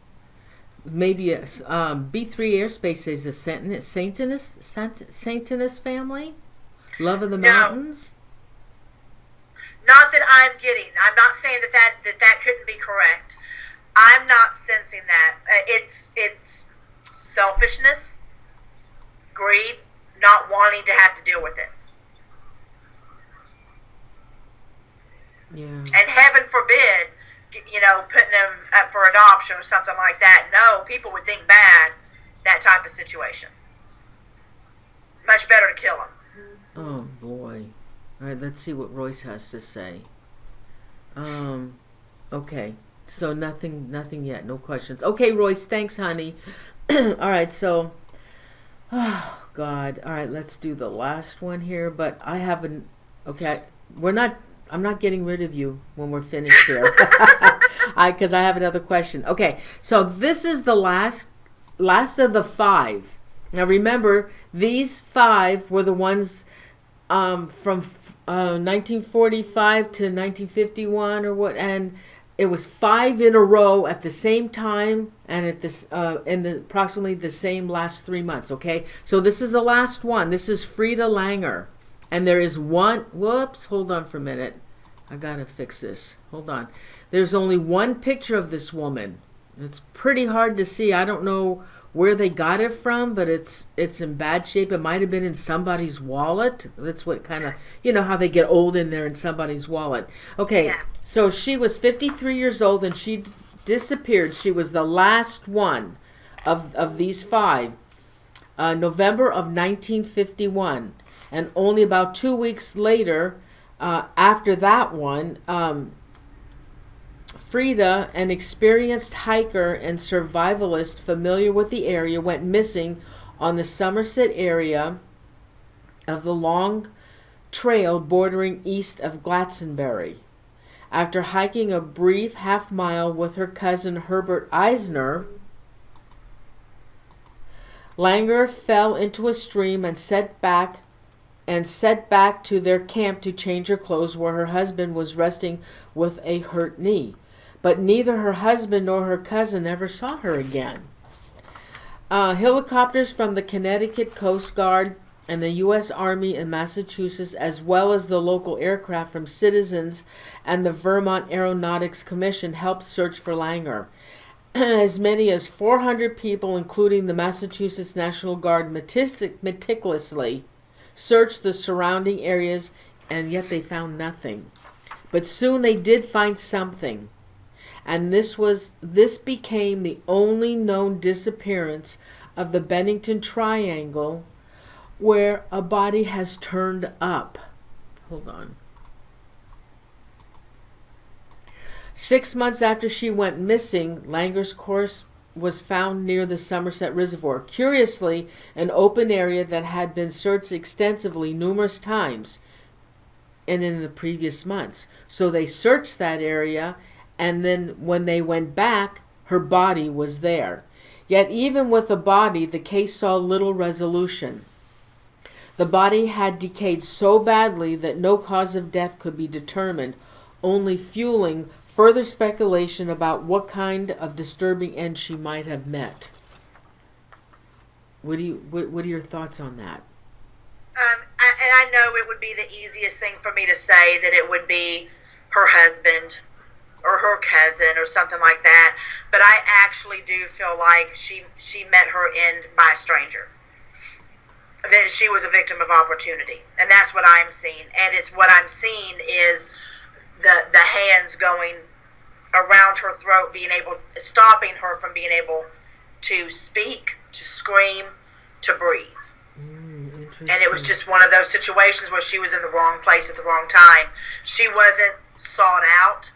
Maybe a B3 Airspace is a Satanist family? Love of the mountains? Not that I'm getting. I'm not saying that couldn't be correct. I'm not sensing that. It's selfishness, greed, not wanting to have to deal with it. Yeah. And heaven forbid, you know, putting them up for adoption or something like that. No, people would think bad, that type of situation. Much better to kill them. Oh, boy. All right, let's see what Royce has to say. Okay. So nothing yet. No questions. Okay, Royce, thanks, honey. All right, so... Oh, God. All right, let's do the last one here. But I haven't... Okay, I'm not getting rid of you when we're finished here. Because I have another question. Okay, so this is the last of the 5. Now, remember, these 5 were the ones from 1945 to 1951 or what, and it was 5 in a row at the same time and at this in approximately the same last 3 months. Okay, so this is the last one. This is Frieda Langer, and there is one. Whoops, hold on for a minute. I gotta fix this. Hold on. There's only one picture of this woman. It's pretty hard to see. I don't know where they got it from, but it's in bad shape. It might have been in somebody's wallet. That's what kind of, you know how they get old in there in somebody's wallet. Okay, yeah. So she was 53 years old and she disappeared. She was the last one of these 5. November of 1951. And only about 2 weeks later, after that one, Frieda, an experienced hiker and survivalist familiar with the area, went missing on the Somerset area of the long trail bordering east of Glastenbury. After hiking a brief half-mile with her cousin Herbert Eisner, Langer fell into a stream and set back to their camp to change her clothes, where her husband was resting with a hurt knee. But neither her husband nor her cousin ever saw her again. Helicopters from the Connecticut Coast Guard and the U.S. Army in Massachusetts, as well as the local aircraft from citizens and the Vermont Aeronautics Commission, helped search for Langer. As many as 400 people, including the Massachusetts National Guard, meticulously searched the surrounding areas, and yet they found nothing. But soon they did find something. And this became the only known disappearance of the Bennington Triangle where a body has turned up. Hold on. 6 months after she went missing, Langer's corpse was found near the Somerset Reservoir. Curiously, an open area that had been searched extensively numerous times and in the previous months. So they searched that area, and then when they went back, her body was there. Yet even with the body, the case saw little resolution. The body had decayed so badly that no cause of death could be determined, only fueling further speculation about what kind of disturbing end she might have met. What are your thoughts on that? And I know it would be the easiest thing for me to say that it would be her husband or her cousin or something like that, but I actually do feel like she met her end by a stranger. That she was a victim of opportunity, and that's what I'm seeing. And it's what I'm seeing is the hands going around her throat, stopping her from being able to speak, to scream, to breathe. And it was just one of those situations where she was in the wrong place at the wrong time. She wasn't sought out.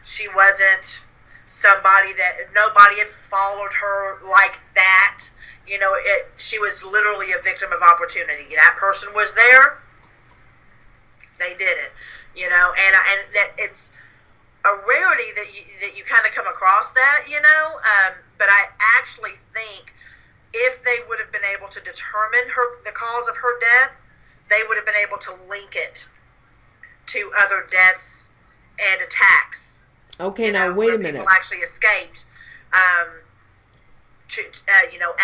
She wasn't somebody nobody had followed her like that. You know, she was literally a victim of opportunity. That person was there. They did it. You know, and that it's a rarity that you kind of come across that, you know. But I actually think if they would have been able to determine the cause of her death, they would have been able to link it to other deaths and attacks. Okay, now wait a minute. People actually escaped.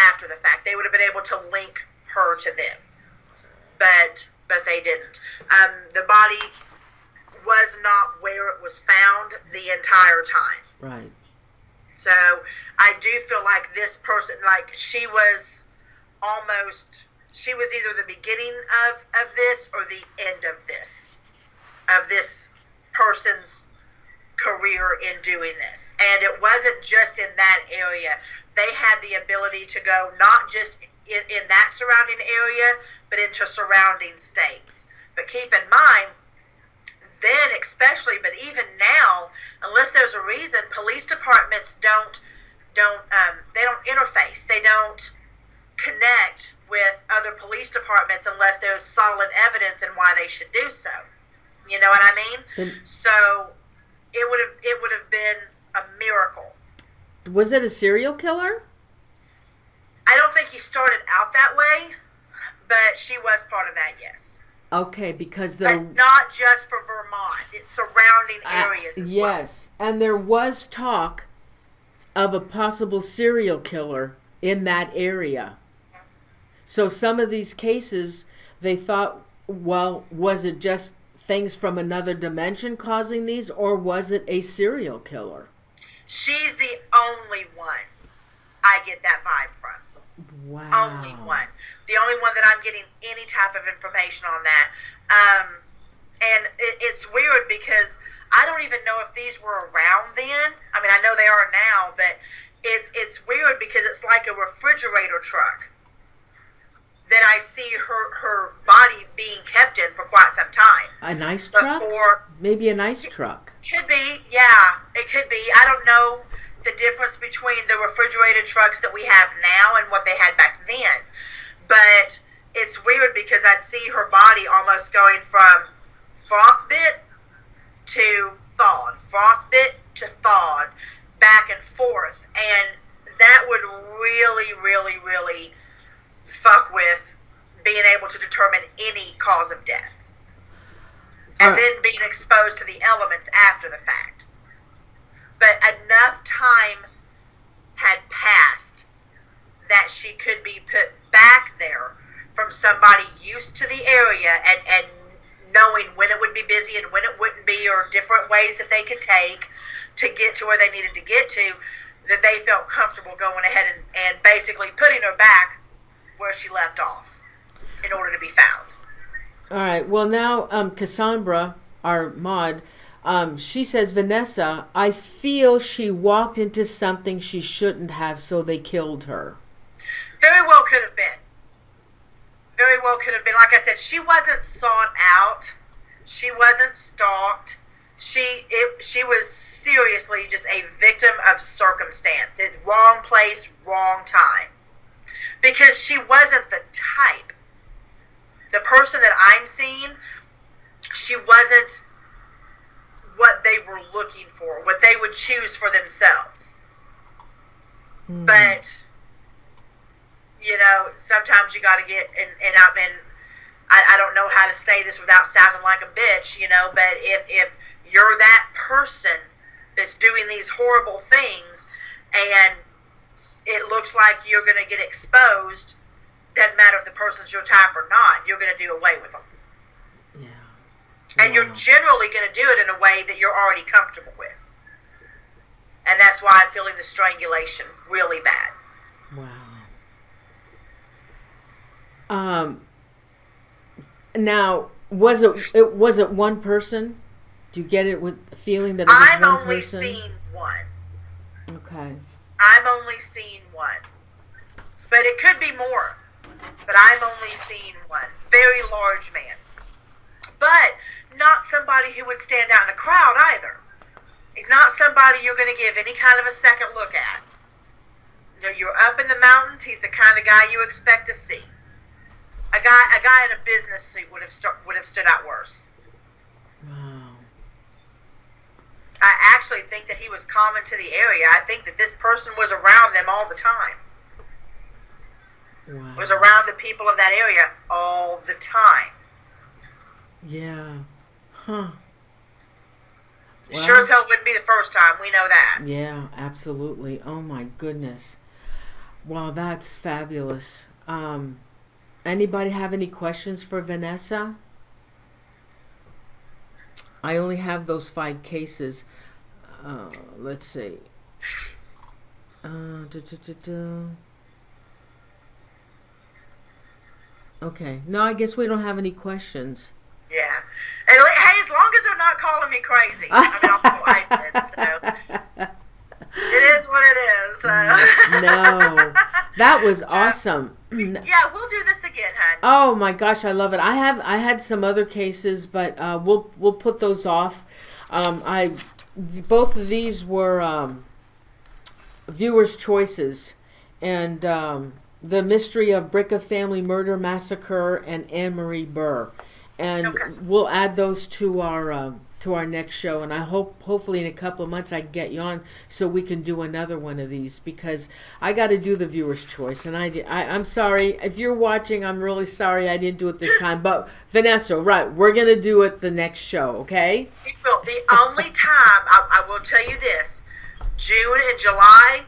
After the fact, they would have been able to link her to them, but they didn't. The body was not where it was found the entire time. Right. So I do feel like this person, like she was either the beginning of this or the end of this person's career in doing this. And it wasn't just in that area. They had the ability to go not just in that surrounding area, but into surrounding states. But keep in mind, then especially, but even now, unless there's a reason, police departments don't interface. They don't connect with other police departments unless there's solid evidence in why they should do so. You know what I mean? So it would have been a miracle. Was it a serial killer? I don't think he started out that way, but she was part of that, yes. Okay, because but not just for Vermont, it's surrounding areas as well. Yes, and there was talk of a possible serial killer in that area. So some of these cases, they thought, well, was it just things from another dimension causing these, or was it a serial killer? She's the only one I get that vibe from. Wow. Only one. The only one that I'm getting any type of information on that. And it's weird because I don't even know if these were around then. I mean, I know they are now, but it's weird because it's like a refrigerator truck that I see her body being kept in for quite some time. A nice truck? Maybe a nice truck. Could be, yeah. It could be. I don't know the difference between the refrigerated trucks that we have now and what they had back then. But it's weird because I see her body almost going from frostbit to thawed, frostbit to thawed, back and forth. And that would really, really, really fuck with being able to determine any cause of death. And then being exposed to the elements after the fact. But enough time had passed that she could be put back there from somebody used to the area and knowing when it would be busy and when it wouldn't be, or different ways that they could take to get to where they needed to get to, that they felt comfortable going ahead and basically putting her back where she left off in order to be found. All right. Well, now Cassandra, our mod, she says, Vanessa, I feel she walked into something she shouldn't have, so they killed her. Very well could have been. Very well could have been. Like I said, she wasn't sought out. She wasn't stalked. She was seriously just a victim of circumstance. Wrong place, wrong time. Because she wasn't the type. The person that I'm seeing, she wasn't what they were looking for, what they would choose for themselves. But, sometimes you got to get, and I don't know how to say this without sounding like a bitch, but if you're that person that's doing these horrible things and it looks like you're going to get exposed, doesn't matter if the person's your type or not, you're going to do away with them. Yeah. And you're generally going to do it in a way that you're already comfortable with. And that's why I'm feeling the strangulation really bad. Wow. Now, was it one person? Do you get it with the feeling that it was one person? I've only seen one. Okay. I've only seen one. But it could be more. But I've only seen one. Very large man. But not somebody who would stand out in a crowd either. He's not somebody you're going to give any kind of a second look at. You're up in the mountains. He's the kind of guy you expect to see. A guy in a business suit would have stood out worse. Wow. I actually think that he was common to the area. I think that this person was around them all the time. Wow. Was around the people of that area all the time. Yeah. Huh. Well, sure as hell wouldn't be the first time. We know that. Yeah, absolutely. Oh my goodness. Wow, that's fabulous. Anybody have any questions for Vanessa? I only have those 5 cases. Let's see. Okay. No, I guess we don't have any questions. Yeah. And, hey, as long as they're not calling me crazy. I did, so. It is what it is. No. That was awesome. Yeah, we'll do this again, hon. Oh my gosh, I love it. I had some other cases, but we'll put those off. Both of these were viewers' choices, and the mystery of Bricka family murder massacre and Anne Marie Burr, and we'll add those to our next show. And I hopefully in a couple of months I can get you on so we can do another one of these, because I got to do the viewer's choice. And I'm sorry if you're watching. I'm really sorry I didn't do it this time. But Vanessa, right, we're gonna do it the next show, okay? Well, the only time I will tell you this: June and July,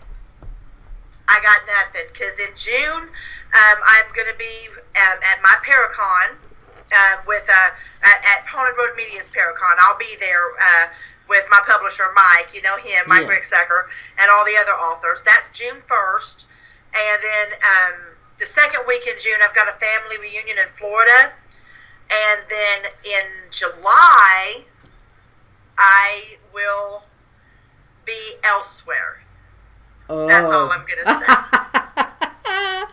I got nothing, because in June I'm gonna be at my Paracon. At Haunted Road Media's Paracon. I'll be there with my publisher, Mike. You know him, Mike Ricksecker, and all the other authors. That's June 1st. And then the second week in June, I've got a family reunion in Florida. And then in July, I will be elsewhere. Oh. That's all I'm going to say.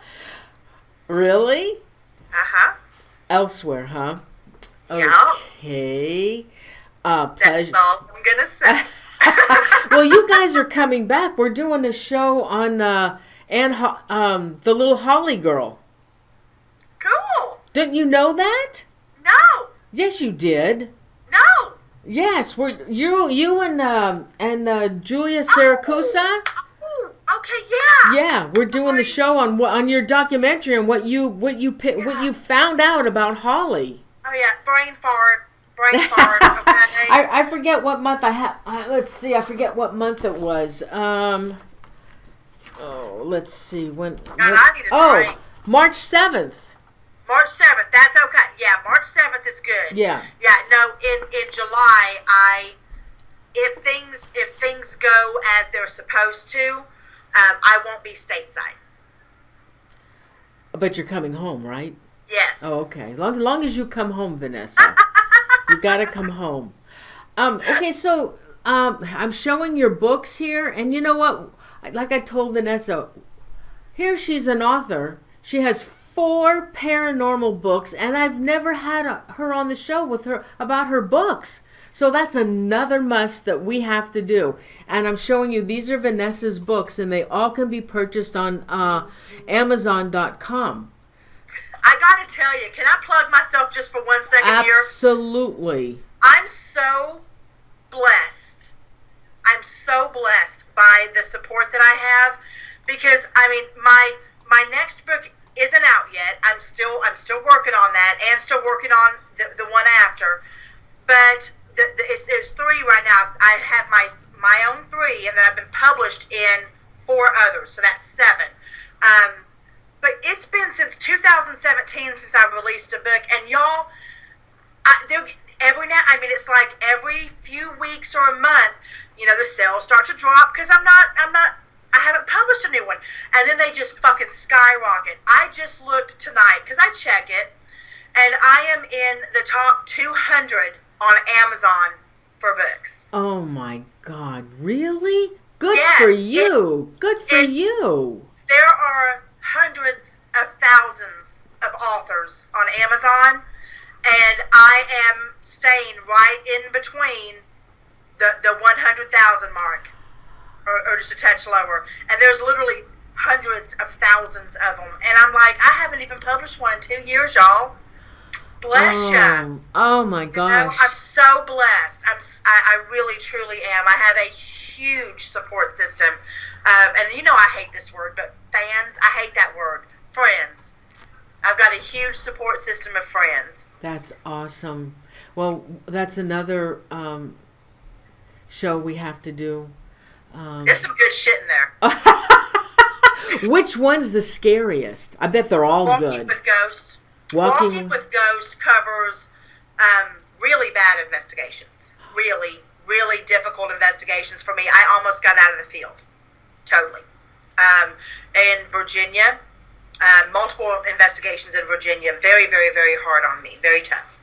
Really? Uh-huh. Elsewhere, huh? Okay. That's all I'm gonna say. Well, you guys are coming back. We're doing a show on the little Holly girl. Cool. Didn't you know that? No. Yes, you did. No. Yes, you and Julia Siracusa. Okay, yeah. Yeah, we're doing the show on your documentary and what you found out about Holly. Oh yeah, brain fart. Okay. I forget what month I have. Let's see. I forget what month it was. Let's see when. I need a drink. March 7th. March 7th. That's okay. Yeah, March 7th is good. Yeah. Yeah. No, in July, if things go as they're supposed to. I won't be stateside. But you're coming home, right? Yes. Oh, okay. Long as you come home, Vanessa. You gotta come home. Okay, so I'm showing your books here, and you know what? Like I told Vanessa, here she's an author. She has 4 paranormal books, and I've never had her on the show with her about her books. So that's another must that we have to do. And I'm showing you, these are Vanessa's books, and they all can be purchased on Amazon.com. I got to tell you, can I plug myself just for 1 second here? Absolutely. I'm so blessed. I'm so blessed by the support that I have, because, I mean, my next book isn't out yet. I'm still working on that, and still working on the one after. But there's 3 right now. I have my own 3, and then I've been published in 4 others, so that's 7. But it's been since 2017 since I released a book, and y'all, it's like every few weeks or a month, the sales start to drop because I haven't published a new one, and then they just fucking skyrocket. I just looked tonight because I check it, and I am in the top 200 on Amazon for books. Oh my God, really? Good for you. Good for you. There are hundreds of thousands of authors on Amazon, and I am staying right in between the 100,000 mark, or just a touch lower. And there's literally hundreds of thousands of them, and I'm like, I haven't even published one in 2 years, y'all. Bless you. Oh my gosh. I'm so blessed. I really, truly am. I have a huge support system. And I hate this word, but fans, I hate that word. Friends. huge support system of friends. That's awesome. Well, that's another show we have to do. There's some good shit in there. Which one's the scariest? I bet they're all Walking good. with Ghosts. Walking with Ghosts covers really bad investigations. Really, really difficult investigations for me. I almost got out of the field. Totally. In Virginia, multiple investigations in Virginia. Very, very, very hard on me. Very tough.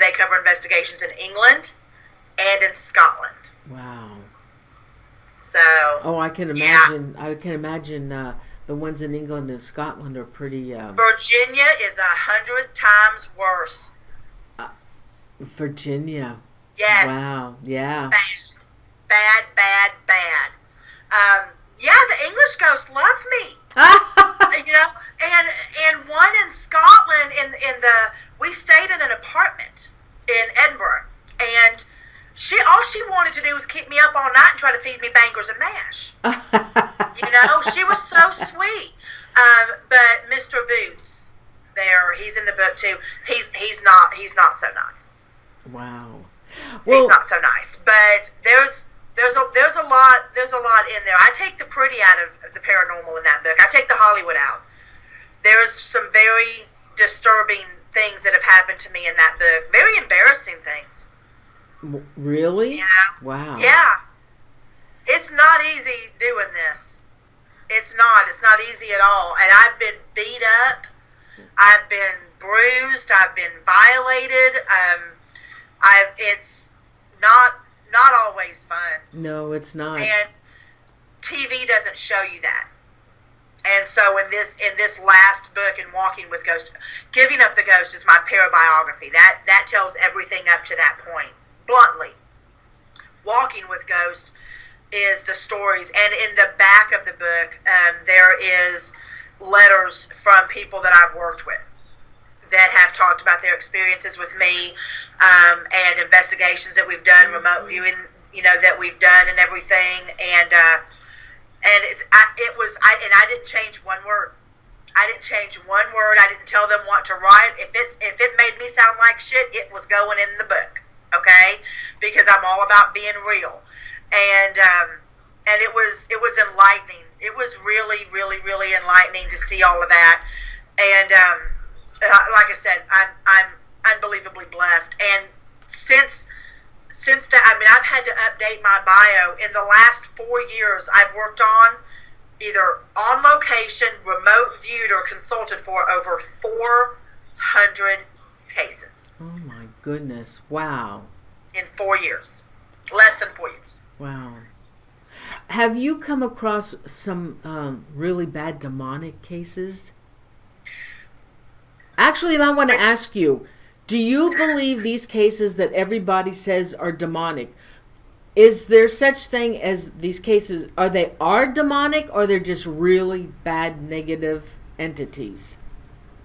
They cover investigations in England and in Scotland. Wow. So. Oh, I can imagine. Yeah. I can imagine the ones in England and Scotland are pretty. Virginia is 100 times worse. Virginia. Yes. Wow. Yeah. Bad. Yeah, the English ghosts love me. You know, and one in Scotland we stayed in an apartment in Edinburgh, and all she wanted to do was keep me up all night and try to feed me bangers and mash. You know, she was so sweet. But Mr. Boots, he's in the book too. He's not so nice. Wow. Well, he's not so nice. But there's a lot in there. I take the pretty out of the paranormal in that book. I take the Hollywood out. There's some very disturbing things that have happened to me in that book. Very embarrassing things. Really? Yeah. Wow. Yeah. It's not easy doing this. It's not easy at all. And I've been beat up. I've been bruised. I've been violated. It's not always fun. No, it's not. And TV doesn't show you that. And so in this last book, in Walking with Ghosts, Giving Up the Ghost is my parabiography. That tells everything up to that point. Bluntly. Walking with Ghosts is the stories, and in the back of the book there is letters from people that I've worked with that have talked about their experiences with me, and investigations that we've done, remote viewing, that we've done and everything, and I didn't change one word. I didn't tell them what to write. If it made me sound like shit, it was going in the book. Okay, because I'm all about being real, and it was enlightening. It was really, really, really enlightening to see all of that, and like I said, I'm unbelievably blessed. And since that, I've had to update my bio. In the last 4 years, I've worked on either on location, remote viewed, or consulted for over 400 cases. Oh my goodness. Wow. In 4 years. Less than 4 years. Wow. Have you come across some really bad demonic cases? Actually, I want to ask you, do you believe these cases that everybody says are demonic? Is there such thing as these cases, are demonic, or they're just really bad negative entities?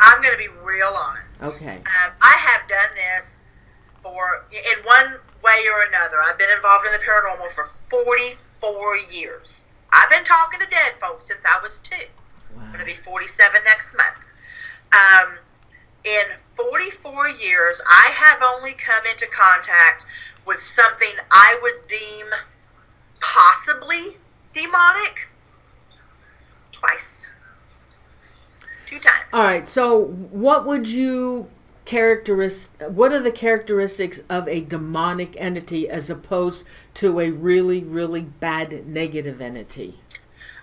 I'm going to be real honest. Okay. I have done this in one way or another. I've been involved in the paranormal for 44 years. I've been talking to dead folks since I was 2. Wow. I'm going to be 47 next month. In 44 years, I have only come into contact with something I would deem possibly demonic twice. 2 times. All right. So, what are the characteristics of a demonic entity as opposed to a really, really bad negative entity?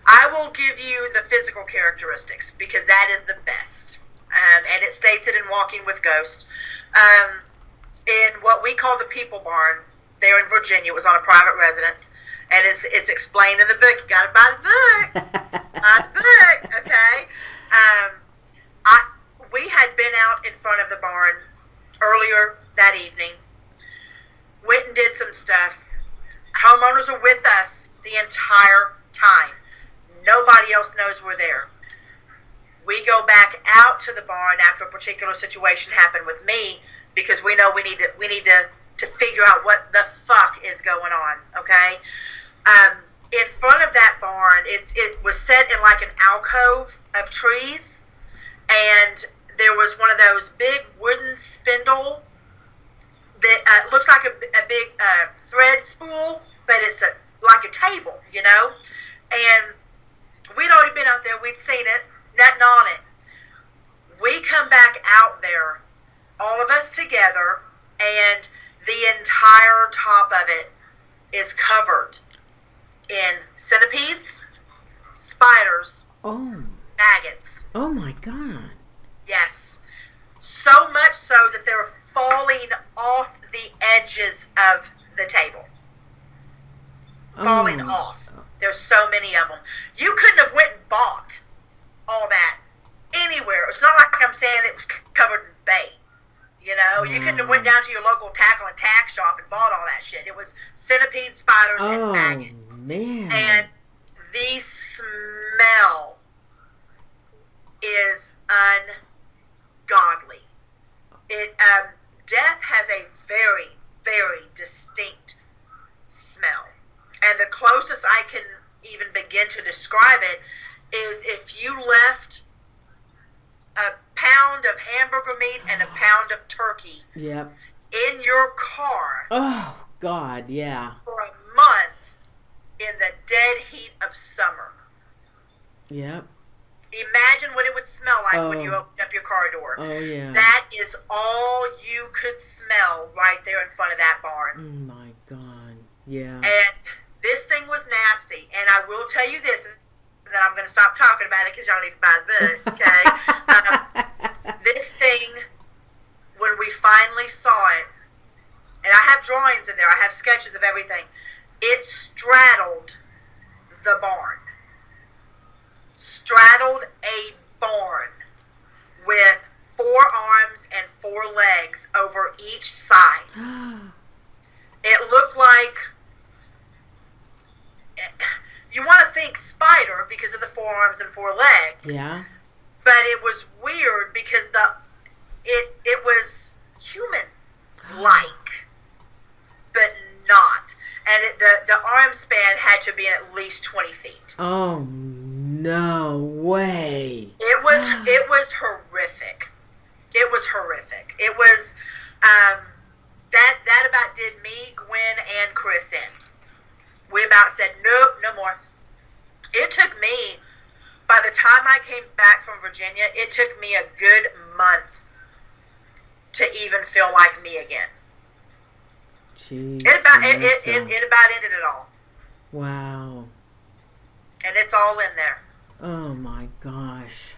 I will give you the physical characteristics because that is the best. And it states it in Walking with Ghosts. In what we call the People Barn, there in Virginia, it was on a private residence, and it's explained in the book. You got to buy the book. Buy the book, okay? We had been out in front of the barn earlier that evening, went and did some stuff. Homeowners are with us the entire time. Nobody else knows we're there. We go back out to the barn after a particular situation happened with me because we know we need to figure out what the fuck is going on, okay? In front of that barn, it was set in like an alcove of trees, and there there was one of those big wooden spindle that looks like a big thread spool, but it's like a table, you know? And we'd already been out there. We'd seen it, nothing on it. We come back out there, all of us together, and the entire top of it is covered in centipedes, spiders, maggots. Oh my God. Yes. So much so that they're falling off the edges of the table. Falling off. There's so many of them. You couldn't have went and bought all that anywhere. It's not like I'm saying it was covered in bait. You know, you couldn't have went down to your local tackle and tack shop and bought all that shit. It was centipede, spiders, and maggots. Man. And the smell is ungodly. Death has a very, very distinct smell. And the closest I can even begin to describe it is if you left a pound of hamburger meat and a pound of turkey in your car. Oh, God, yeah. For a month in the dead heat of summer. Yep. Imagine what it would smell like when you opened up your car door. Oh, yeah. That is all you could smell right there in front of that barn. Oh, my God. Yeah. And this thing was nasty. And I will tell you this, and then I'm going to stop talking about it because y'all need to buy the book, okay? This thing, when we finally saw it, and I have drawings in there, I have sketches of everything, it straddled the barn. Straddled a barn with 4 arms and 4 legs over each side. It looked like, you want to think spider because of the 4 arms and 4 legs. Yeah. But it was weird because it was human-like, but not. And the arm span had to be at least 20 feet. Oh, no way. It was horrific. It was horrific. It was that about did me, Gwen, and Chris in. We about said nope, no more. It took me, by the time I came back from Virginia, it took me a good month to even feel like me again. Jeez, it about ended it all. Wow. And it's all in there. Oh my gosh.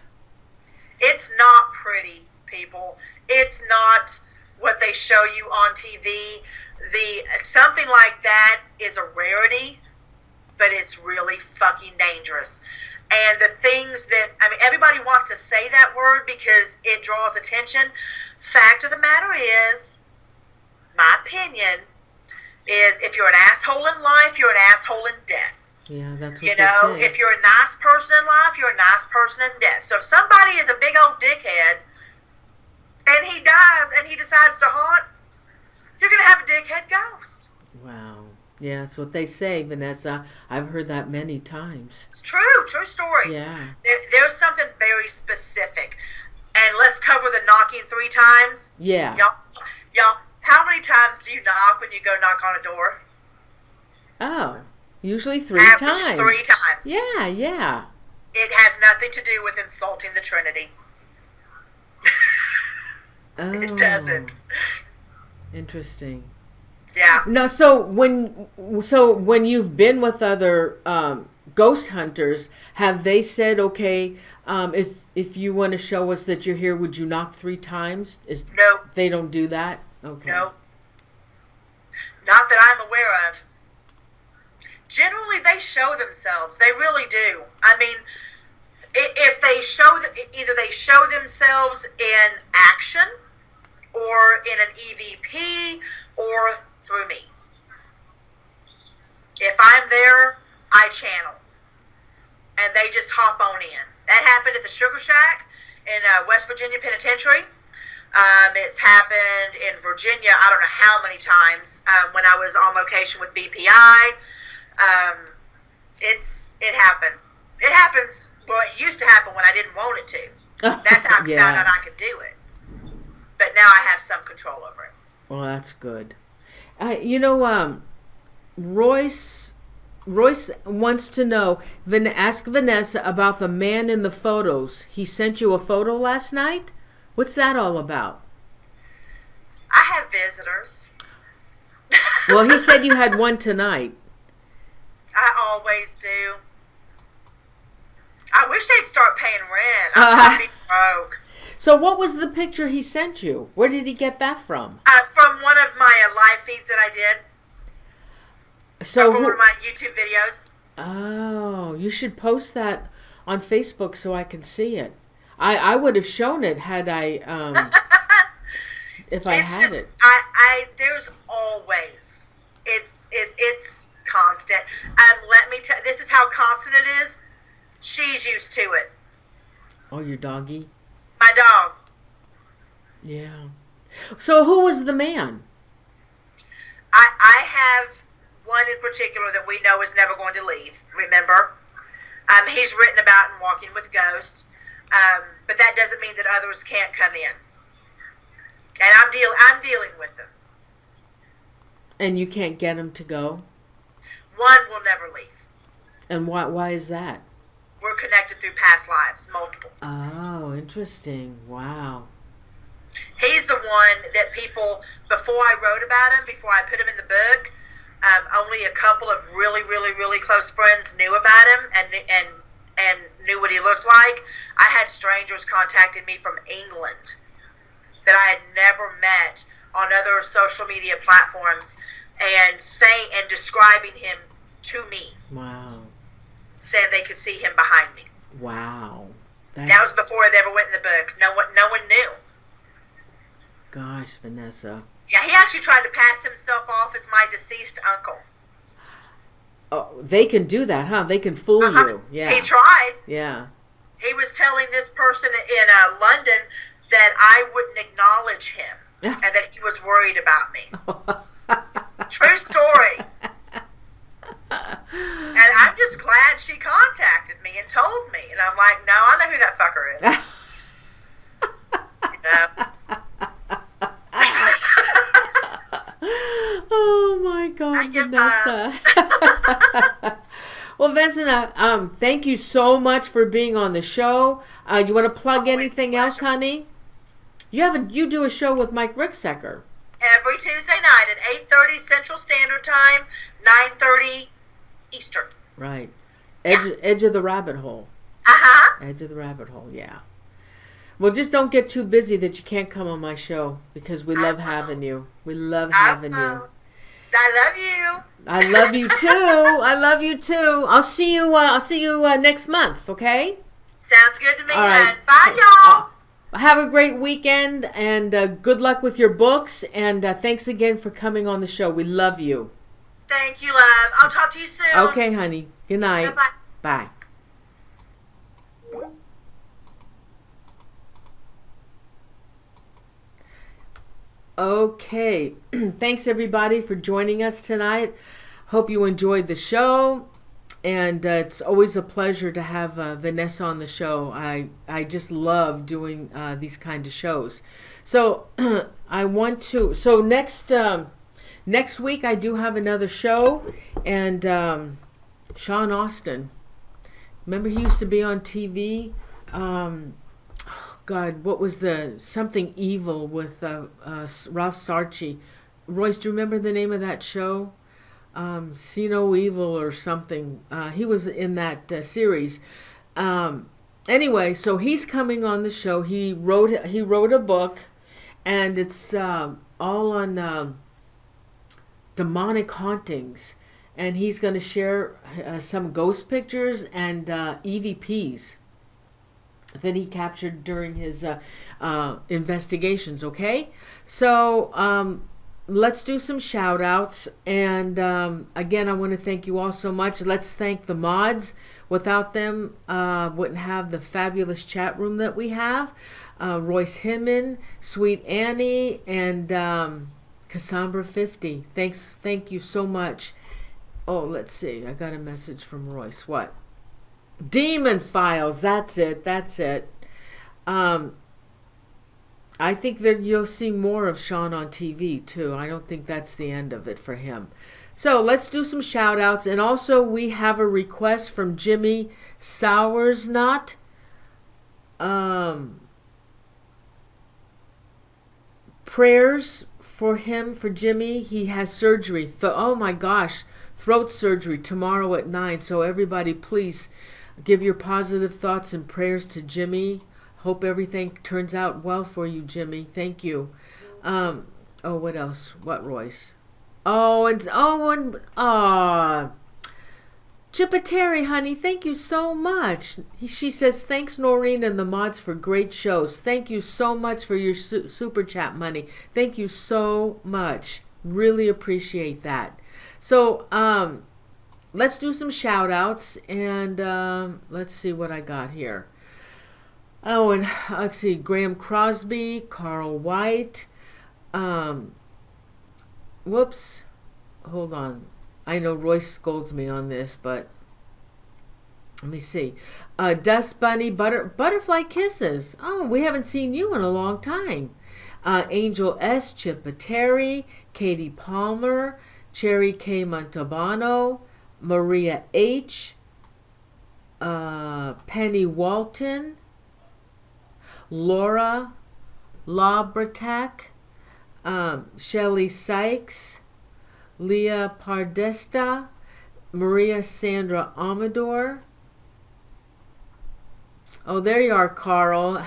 It's not pretty, people. It's not what they show you on TV. Something like that is a rarity, but it's really fucking dangerous. And the things that, I mean, everybody wants to say that word because it draws attention. Fact of the matter is, my opinion is, if you're an asshole in life, you're an asshole in death. Yeah, that's what you know, they say. If you're a nice person in life, you're a nice person in death. So if somebody is a big old dickhead and he dies and he decides to haunt, you're going to have a dickhead ghost. Wow. Yeah, that's what they say, Vanessa. I've heard that many times. It's true story. Yeah. There's something very specific. And let's cover the knocking 3 times. Yeah. Y'all, how many times do you knock when you go knock on a door? Oh, usually 3 Average times. is 3 times. Yeah, yeah. It has nothing to do with insulting the Trinity. It doesn't. Interesting. Yeah. No, so when you've been with other ghost hunters, have they said, okay, if you want to show us that you're here, would you knock 3 times? No. They don't do that? Okay. No. Not that I'm aware of. Generally, they show themselves. They really do. I mean, if they show, either they show themselves in action, or in an EVP, or through me. If I'm there, I channel. And they just hop on in. That happened at the Sugar Shack in West Virginia Penitentiary. It's happened in Virginia, I don't know how many times, when I was on location with BPI. It happens. It happens. Well, it used to happen when I didn't want it to. That's how I Yeah. found out I could do it. But now I have some control over it. Well, that's good. Royce wants to know, ask Vanessa about the man in the photos. He sent you a photo last night? What's that all about? I have visitors. Well, he said you had one tonight. I always do. I wish they'd start paying rent. I'm trying to be broke. So what was the picture he sent you? Where did he get that from? From one of my live feeds that I did. So from one of my YouTube videos. Oh, you should post that on Facebook so I can see it. I would have shown it had I if I had it. There's always it's constant. Let me tell. This is how constant it is. She's used to it. Oh, your doggy? My dog. Yeah. So who was the man? I have one in particular that we know is never going to leave. Remember, he's written about in Walking with Ghosts, but that doesn't mean that others can't come in. And I'm dealing with them. And you can't get him to go? One will never leave. And why is that? We're connected through past lives, multiples. Oh, interesting. Wow. He's the one that people, before I wrote about him, before I put him in the book, only a couple of really, really, really close friends knew about him and knew what he looked like. I had strangers contacting me from England that I had never met on other social media platforms and describing him to me. Wow. Saying they could see him behind me. Wow. That was before it ever went in the book. No one knew. Gosh, Vanessa. Yeah, he actually tried to pass himself off as my deceased uncle. Oh, they can do that, huh? They can fool you. Yeah. He tried. Yeah. He was telling this person in London that I wouldn't acknowledge him and that he was worried about me. True story. And I'm just glad she contacted me and told me. And I'm like, no, I know who that fucker is. You know? Oh my God, Vanessa. Well, Vanessa, thank you so much for being on the show. You want to plug anything else, honey? You do a show with Mike Ricksecker. Every Tuesday night at 8:30 Central Standard Time, 9:30 Eastern. Right. Edge of the rabbit hole. Uh-huh. Edge of the rabbit hole, yeah. Well, just don't get too busy that you can't come on my show because we love having you. We love having you. I love you. I love you too. I love you too. I'll see you next month, okay? Sounds good to me, All right. Bye, y'all. Have a great weekend and good luck with your books. And thanks again for coming on the show. We love you. Thank you, love. I'll talk to you soon. Okay, honey. Good night. Bye-bye. Bye. Okay. Thanks, everybody, for joining us tonight. Hope you enjoyed the show. And it's always a pleasure to have Vanessa on the show. I just love doing these kind of shows. So next week I do have another show, and Sean Austin. Remember he used to be on TV? God, what was something evil with Ralph Sarchi? Royce, do you remember the name of that show? See No Evil or something. He was in that series. Anyway, so he's coming on the show. He wrote a book, and it's all on demonic hauntings, and he's going to share some ghost pictures and EVPs that he captured during his investigations. Okay, so let's do some shout outs. And again, I want to thank you all so much. Let's thank the mods. Without them, wouldn't have the fabulous chat room that we have. Royce Hinman, Sweet Annie, and Cassandra 50. Thank you so much. Oh, let's see. I got a message from Royce. What? Demon Files. That's it. I think that you'll see more of Sean on TV too. I don't think that's the end of it for him. So let's do some shout outs. And also we have a request from Jimmy Soursnot. Prayers for him, for Jimmy. He has surgery. Oh my gosh, throat surgery tomorrow at 9. So everybody, please give your positive thoughts and prayers to Jimmy. Hope everything turns out well for you, Jimmy. Thank you. Oh, what else? What, Royce? Chippa honey, thank you so much. She says, thanks, Norene and the mods, for great shows. Thank you so much for your super chat money. Thank you so much. Really appreciate that. So, let's do some shout outs, and let's see what I got here. Oh, and let's see, Graham Crosby, Carl White, whoops, hold on. I know Royce scolds me on this, but let me see. Dust Bunny, Butterfly Kisses. Oh, we haven't seen you in a long time. Angel S, Chippa Terry, Katie Palmer, Cherry K Montalbano, Maria H, Penny Walton, Laura Labratak, Shelley Sykes, Leah Pardesta, Maria Sandra Amador. Oh, there you are, Carl.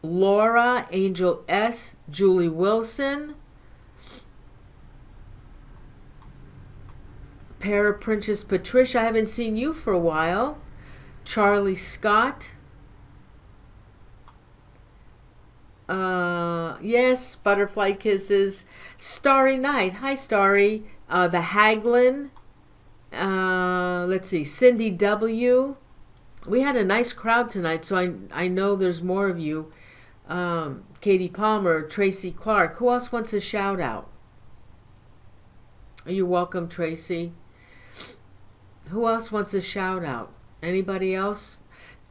Laura, Angel S, Julie Wilson, Princess Patricia. I haven't seen you for a while. Charlie Scott. Yes, Butterfly Kisses. Starry Night. Hi, Starry. The Haglin. Let's see. Cindy W. We had a nice crowd tonight, so I know there's more of you. Katie Palmer, Tracy Clark. Who else wants a shout out? You're welcome, Tracy. Who else wants a shout out? Anybody else?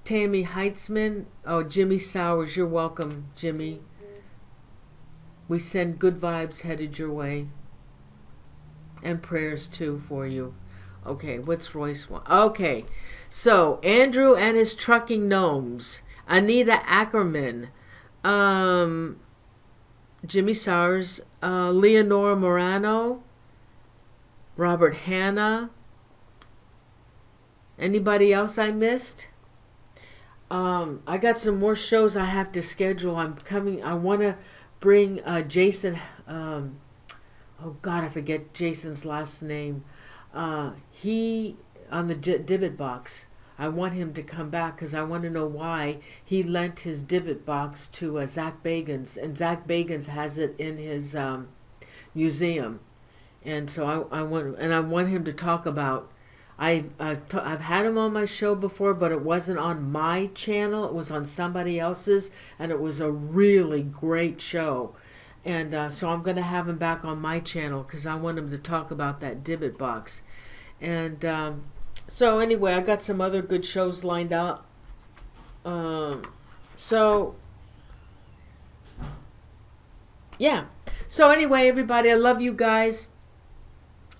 Tammy Heitzman. Oh, Jimmy Sowers. You're welcome, Jimmy. We send good vibes headed your way. And prayers too for you. Okay, what's Royce want? Okay, so Andrew and his trucking gnomes. Anita Ackerman. Jimmy Sowers. Leonora Morano. Robert Hanna. Anybody else I missed? I got some more shows I have to schedule. I want to bring Jason. Oh God, I forget Jason's last name. He on the Dibbit box. I want him to come back because I want to know why he lent his Dibbit box to Zach Bagans, and Zach Bagans has it in his museum, and so I want him to talk about. I've had him on my show before, but it wasn't on my channel. It was on somebody else's, and it was a really great show. And so I'm going to have him back on my channel because I want him to talk about that Dibbit box. And so anyway, I got some other good shows lined up. So yeah. So anyway, everybody, I love you guys.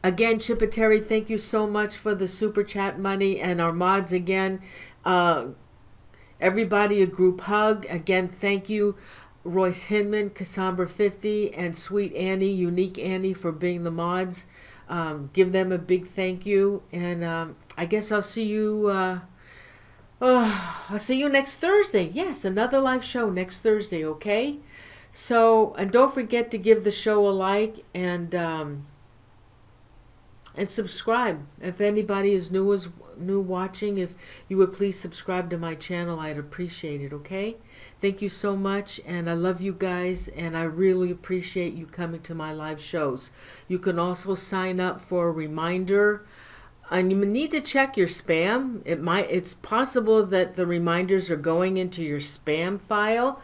Again, Chippa Terry, thank you so much for the super chat money, and our mods again. Everybody, a group hug. Again, thank you, Royce Hinman, Cassandra 50, and Sweet Annie, Unique Annie, for being the mods. Give them a big thank you, and I guess I'll see you. I'll see you next Thursday. Yes, another live show next Thursday. Okay. So, and don't forget to give the show a like and subscribe. If anybody is new watching, if you would please subscribe to my channel, I'd appreciate it, okay? Thank you so much, and I love you guys, and I really appreciate you coming to my live shows. You can also sign up for a reminder, and you need to check your spam. It's possible that the reminders are going into your spam file.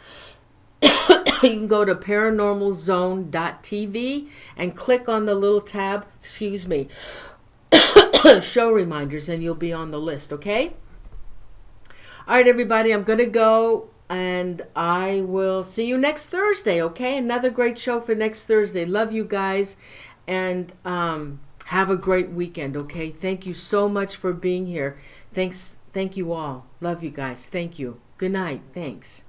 You can go to ParanormalZone.tv and click on the little tab, show reminders, and you'll be on the list, okay? All right, everybody, I'm going to go, and I will see you next Thursday, okay? Another great show for next Thursday. Love you guys, and have a great weekend, okay? Thank you so much for being here. Thank you all. Love you guys. Thank you. Good night. Thanks.